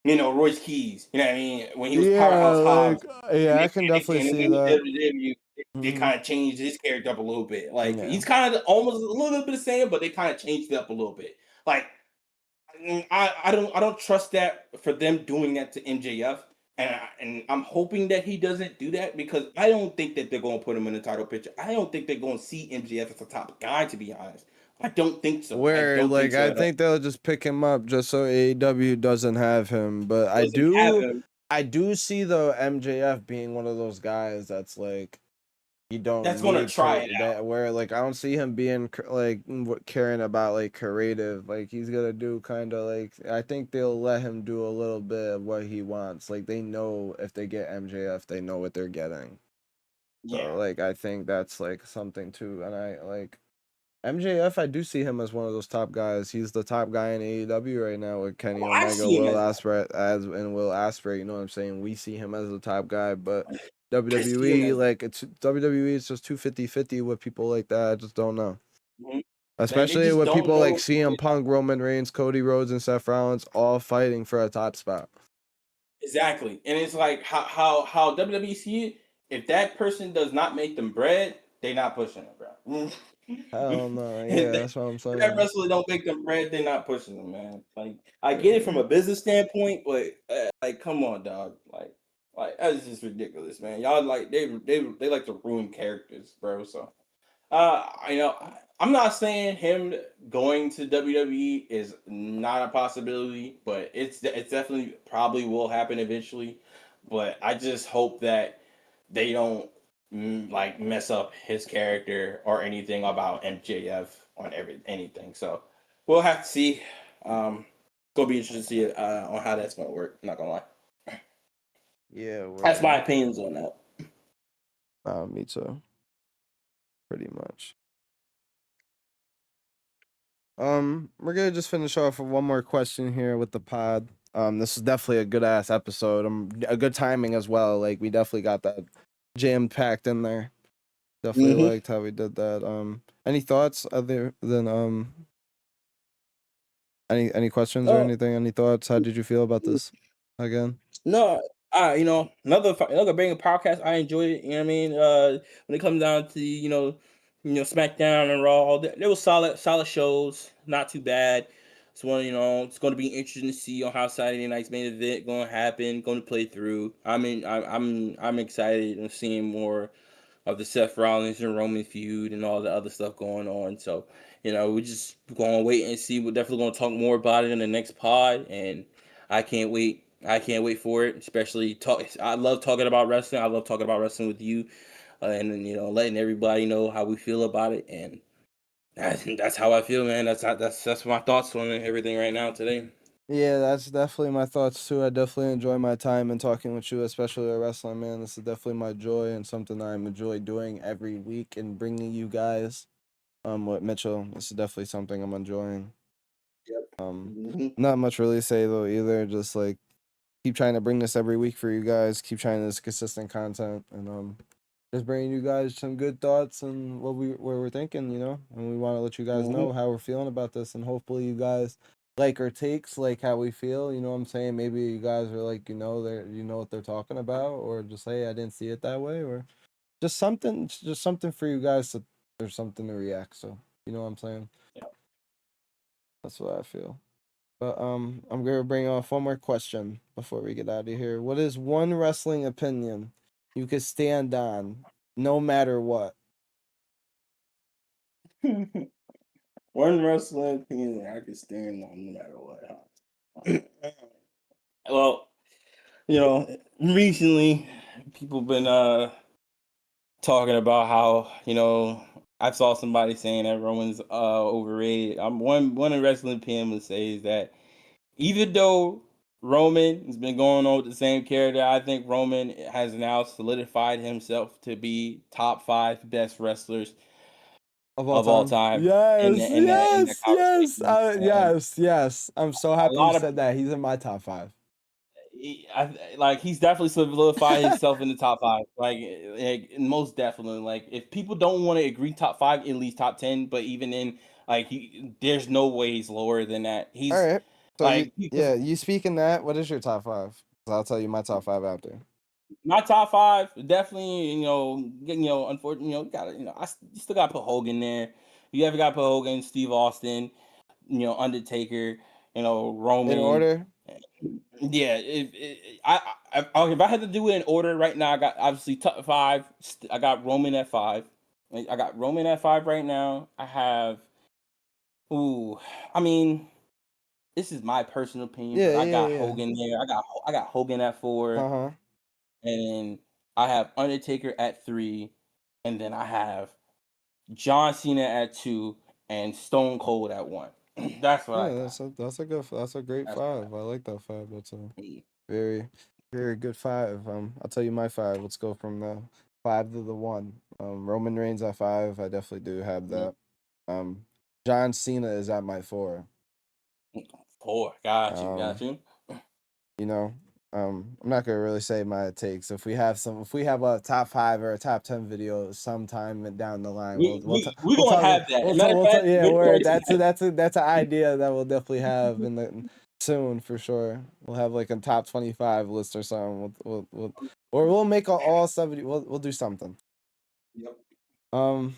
Royce Keys. You know what I mean? When he was Yeah, Powerhouse Hobbs, like yeah, I can definitely and then see when he that. did WWE, they Hmm. kind of changed his character up a little bit. Like Yeah. he's kind of almost a little bit the same, but they kind of changed it up a little bit. Like I don't trust that for them doing that to MJF. And I'm hoping that he doesn't do that, because I don't think that they're going to put him in the title picture. I don't think they're going to see MJF as a top guy, to be honest. I don't think so. I Where don't think like so I at all. think they'll just pick him up just so AEW doesn't have him. But Doesn't have him. I do see though MJF being one of those guys that's like you don't That's going to need try it out. that where like I don't see him being caring about like creative, like he's gonna do kind of like I think they'll let him do a little bit of what he wants, like they know if they get MJF they know what they're getting. Yeah. So like I think that's like something too, and I like MJF, I do see him as one of those top guys. He's the top guy in AEW right now with Kenny Well, I Omega, see him Will as Ospreay, and Will Ospreay. You know what I'm saying? We see him as the top guy, but I see him WWE, as like it's WWE, it's just 250-50 with people like that. I just don't know. Mhm. They Especially just with don't people like know. CM Punk, Roman Reigns, Cody Rhodes, and Seth Rollins all fighting for a top spot. Exactly. And it's like how WWE see it, if that person does not make them bread, they not pushing them, bro. I don't know. If Yeah, that, that's what I'm if that saying. wrestler don't make them bread, they're not pushing them, man. Like I get it from a business standpoint, but like come on, dog. Like that's just ridiculous, man. Y'all like they like to ruin characters, bro. So I'm not saying him going to WWE is not a possibility, but it's definitely probably will happen eventually. But I just hope that they don't like mess up his character or anything about MJF on anything. So we'll have to see. Gonna be interested to see on how that's gonna work. Not gonna lie. Yeah, That's my word. opinions on that. Me too. Pretty much. We're gonna just finish off with one more question here with the pod. This is definitely a good ass episode. A good timing as well. Like we definitely got that jam packed in there. Definitely Mm-hmm. liked how we did that. Any thoughts other than any questions or Uh, anything? Any thoughts? How did you feel about this again? No, another banging podcast. I enjoyed it. You know what I mean? When it comes down to SmackDown and Raw, they were solid shows. Not too bad. So it's going to be interesting to see on how Saturday night's main event going to happen, going to play through. I mean, I'm excited and seeing more of the Seth Rollins and Roman feud and all the other stuff going on. So, we're just going to wait and see. We're definitely going to talk more about it in the next pod, and I can't wait. I can't wait for it. Especially talk. I love talking about wrestling. I love talking about wrestling with you, and then, letting everybody know how we feel about it. And that's how I feel, man. That's my thoughts on everything right now today. Yeah, that's definitely my thoughts too. I definitely enjoy my time and talking with you, especially with wrestling, man. This is definitely my joy and something I enjoy doing every week and bringing you guys. With Mitchell, this is definitely something I'm enjoying. Yep. Um, Hmm. not much really to say though either. Just like keep trying to bring this every week for you guys. Keep trying this consistent content and just bringing you guys some good thoughts and what we're thinking, and we want to let you guys Hmm. know how we're feeling about this, and hopefully you guys like our takes, like how we feel. You know what I'm saying? Maybe you guys are like, they what they're talking about, or just hey, I didn't see it that way, or just something for you guys to or something to react. So you know what I'm saying? Yep. That's what I feel. But I'm gonna bring off one more question before we get out of here. What is one wrestling opinion you could stand on, no matter what? One wrestling opinion I could stand on no matter what. Well, recently people been talking about how I saw somebody saying that Roman's overrated. I'm one of wrestling opinion would say is that even though Roman has been going on with the same character, I think Roman has now solidified himself to be top 5 best wrestlers Of all of all time. time Yes, in the yes, yes, conversation. And yes, yes. I'm so a happy you lot of said that. He's in my top 5. He's definitely solidified himself in the top 5. Most definitely. Like if people don't want to agree top 5, at least top 10, but even in there's no way he's lower than that. All He's right. So like because you speaking that. What is your top 5? I'll tell you my top 5 after. my top 5 definitely, unfortunately, you gotta, you still gotta put Hogan there. You ever gotta put Hogan, Steve Austin, Undertaker, In Roman. order? Yeah, if I had to do it in order right now, I got obviously top 5. I got Roman at 5. I got Roman at 5 right now. I have, ooh, I mean, this is my personal opinion, but Yeah, I yeah, got yeah. Hogan there. I got Hogan at 4, Uh-huh. and I have Undertaker at 3, and then I have John Cena at 2, and Stone Cold at 1. That's what I Yeah, got. that's a great That's what 5. I like that 5. That's a I got. very, very good 5. I'll tell you my 5. Let's go from the 5 to the 1. Roman Reigns at 5. I definitely do have Mhm. that. Um, John Cena is at my 4. 4, got you, Um, got you. you know, I'm not gonna really say my takes. If we have a top 5 or a top 10 video sometime down the line, We gonna have that. Matter of we'll talk. fact, Yeah, good word. choice. That's an idea that we'll definitely have in the soon for sure. We'll have like a top 25 list or something. Or we'll make all 70. We'll do something. Yep. Um,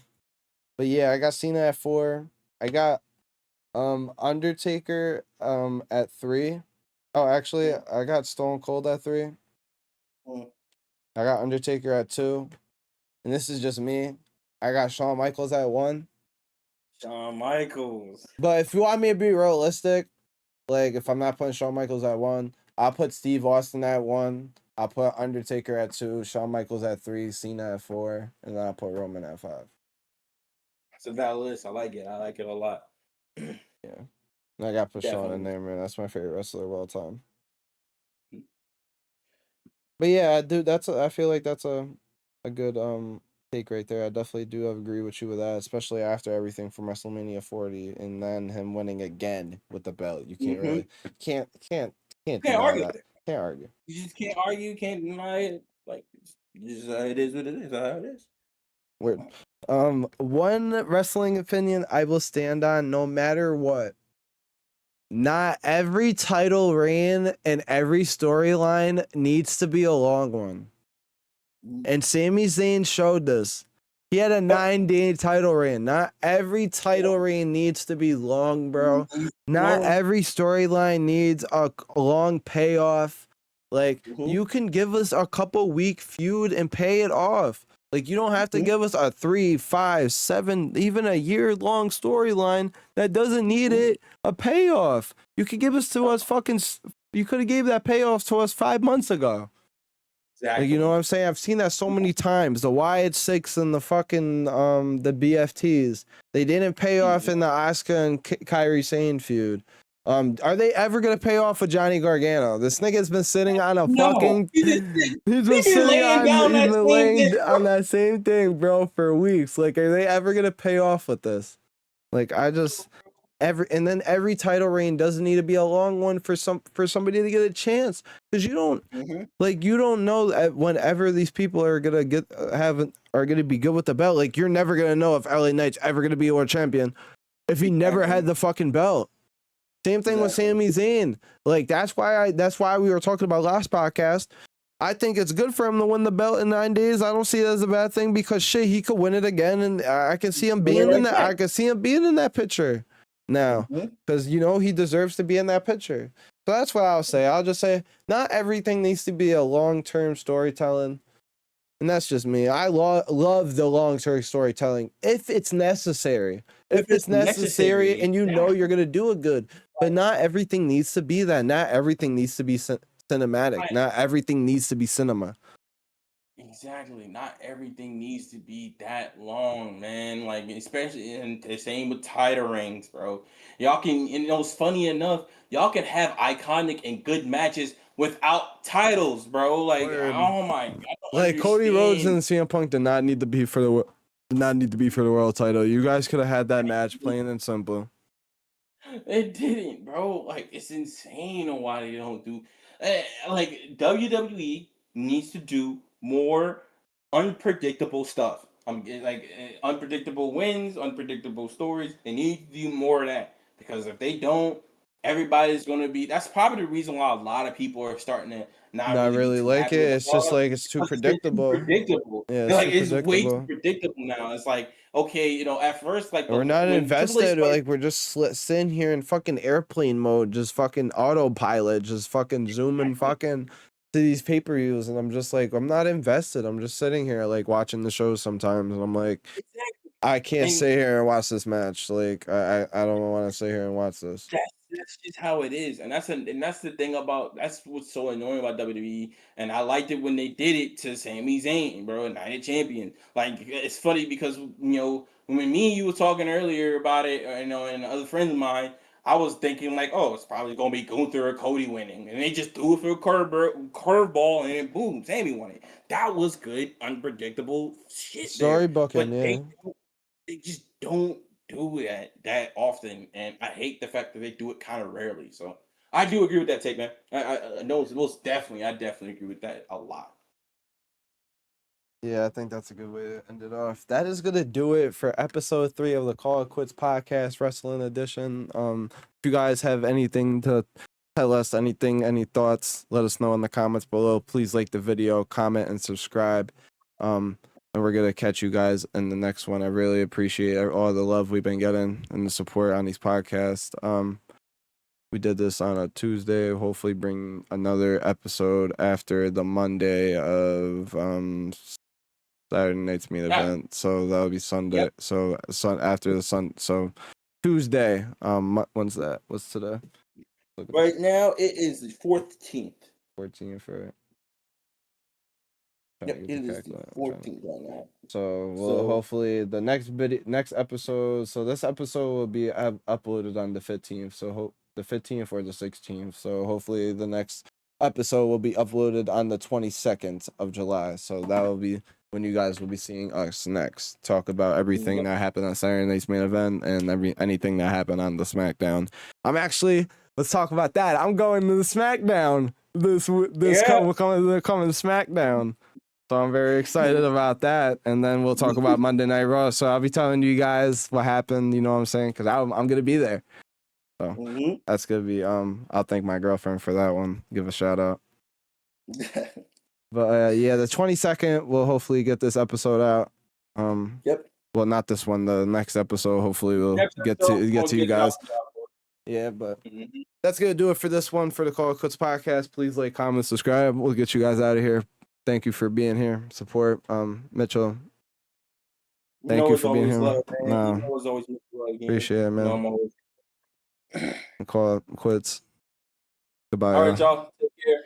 but yeah, I got Cena at 4. I got Undertaker at 3. Oh, actually, Mm, I got Stone Cold at 3. mm. I got Undertaker at 2. And this is just me. I got Shawn Michaels at 1. Shawn Michaels. But if you want me to be realistic, like if I'm not putting Shawn Michaels at 1, I'll put Steve Austin at 1. I'll put Undertaker at 2, Shawn Michaels at 3, Cena at 4, and then I'll put Roman at 5. It's a valid list. I like it. I like it a lot. Yeah. And I got to put Shawn in Definitely. there, man. That's my favorite wrestler of all time. But yeah, dude, I feel like that's a good take right there. I definitely do agree with you with that, especially after everything from WrestleMania 40 and then him winning again with the belt. You can't Mm-hmm. really can't can't can't Can't deny argue that. with it. Can't argue. You just can't argue. Can't deny it. Like it is what it is. How it is. Weird. One wrestling opinion I will stand on no matter what. Not every title reign and every storyline needs to be a long one. And Sami Zayn showed this. He had a Yep. 9-day title reign. Not every title reign needs to be long, bro. Not No. every storyline needs a long payoff. Like, Mm-hmm. you can give us a couple week feud and pay it off. Like, you don't have to Mm-hmm. give us a 3, 5, 7, even a year-long storyline that doesn't need it a payoff. You could give us to us you could have gave that payoff to us 5 months ago. Like, you know Exactly. what I'm saying? I've seen that so many times. The Wyatt Six and the fucking the BFTs. They didn't pay off in the Asuka and Kyrie Sane feud. Are they ever gonna pay off with Johnny Gargano? This nigga's been sitting on a No. fucking he's been Been sitting laying on down he's that been same laying thing, bro. on that same thing, bro, for weeks. Like, are they ever gonna pay off with this? Like, every title reign doesn't need to be a long one for somebody to get a chance, because Mm-hmm. you don't know whenever these people are gonna are gonna be good with the belt. Like, you're never gonna know if LA Knight's ever gonna be a world champion if he never had Exactly. the fucking belt. Same thing with Exactly. Sami Zayn. Like, that's why we were talking about last podcast. I think it's good for him to win the belt in 9 days. I don't see it as a bad thing, because shit, he could win it again, and I can see him Put it being in right that. back. I can see him being in that picture now, Mm-hmm. because he deserves to be in that picture. So that's what I'll say. I'll just say not everything needs to be a long-term storytelling, and that's just me. I love the long-term storytelling if it's necessary. If If it's it's necessary, necessary. and you're gonna do it good, but not everything needs to be that. Not everything needs to be cinematic. Right. Not everything needs to be cinema. Exactly. Not everything needs to be that long, man. Like, especially in the same with title rings, bro. Y'all can, it's funny enough, y'all can have iconic and good matches without titles, bro. Like, Word. oh my God, I don't Like, Cody Rhodes understand. and CM Punk did not need to be for the world title. You guys could have had that match plain and simple. It didn't, bro. Like it's insane on why they don't do. Like WWE needs to do more unpredictable stuff. Unpredictable wins, unpredictable stories. They need to do more of that because if they don't, everybody's gonna be. That's probably the reason why a lot of people are starting to not Not really be really too like happy with it. the It's just product like it's too because it's been too predictable. predictable. Yeah, They're it's like too it's way too predictable. predictable now. It's like okay, at first like And we're not when Triple H invested. started. Like we're just sitting here in fucking airplane mode, just fucking autopilot, just fucking zooming fucking to these pay-per-views, and I'm just like, I'm not invested. I'm just sitting here like watching the shows sometimes, and I'm like, Exactly. I can't And sit here and watch this match. Like I don't want to sit here and watch this. that's just how it is, and that's the thing about that's what's so annoying about WWE. And I liked it when they did it to Sami Zayn, bro, United Champion. Like it's funny because when me and you were talking earlier about it, and other friends of mine, I was thinking like, oh, it's probably gonna be Gunther or Cody winning, and they just threw it for a curveball, and then boom, Sami won it. That was good, unpredictable shit Story there, booking, but yeah. they just don't do it that often, and I hate the fact that they do it kind of rarely. So I do agree with that take, man. I know most definitely, I definitely agree with that a lot. Yeah, I think that's a good way to end it off. That is gonna do it for episode 3 of the Call It Quits podcast, Wrestling Edition. If you guys have anything to tell us, any thoughts, let us know in the comments below. Please like the video, comment, and subscribe. And we're gonna catch you guys in the next one. I really appreciate all the love we've been getting and the support on these podcasts. We did this on a Tuesday. Hopefully, bring another episode after the Monday of Saturday night's main Yeah. event. So that'll be Sunday. Yep. So after the so Tuesday. When's that? What's today? Right now, it is the 14th. 14 for trying to Yep, get the it is the calculator. 14th right now. So So hopefully the next episode. So this episode will be uploaded on the 15th. So the 15th or the 16th. So hopefully the next episode will be uploaded on the 22nd of July. So that will be when you guys will be seeing us next. Talk about everything yep. that happened on Saturday night's main event and anything that happened on the SmackDown. Let's talk about that. I'm going to the SmackDown. Coming to SmackDown. So I'm very excited about that. And then we'll talk about Monday Night Raw. So I'll be telling you guys what happened, you know what I'm saying? Because I'm going to be there. So that's going to be, I'll thank my girlfriend for that one. Give a shout out. But yeah, the 22nd, we'll hopefully get this episode out. Yep. Well, not this one, the next episode. Hopefully we'll get to you guys. Yeah, but that's going to do it for this one for the Call It Quits podcast. Please like, comment, subscribe. We'll get you guys out of here. Thank you for being here. Support. Mitchell. Thank you for being here. Love, man. Always appreciate it, man. Call it quits. Goodbye. All right, y'all. Take care.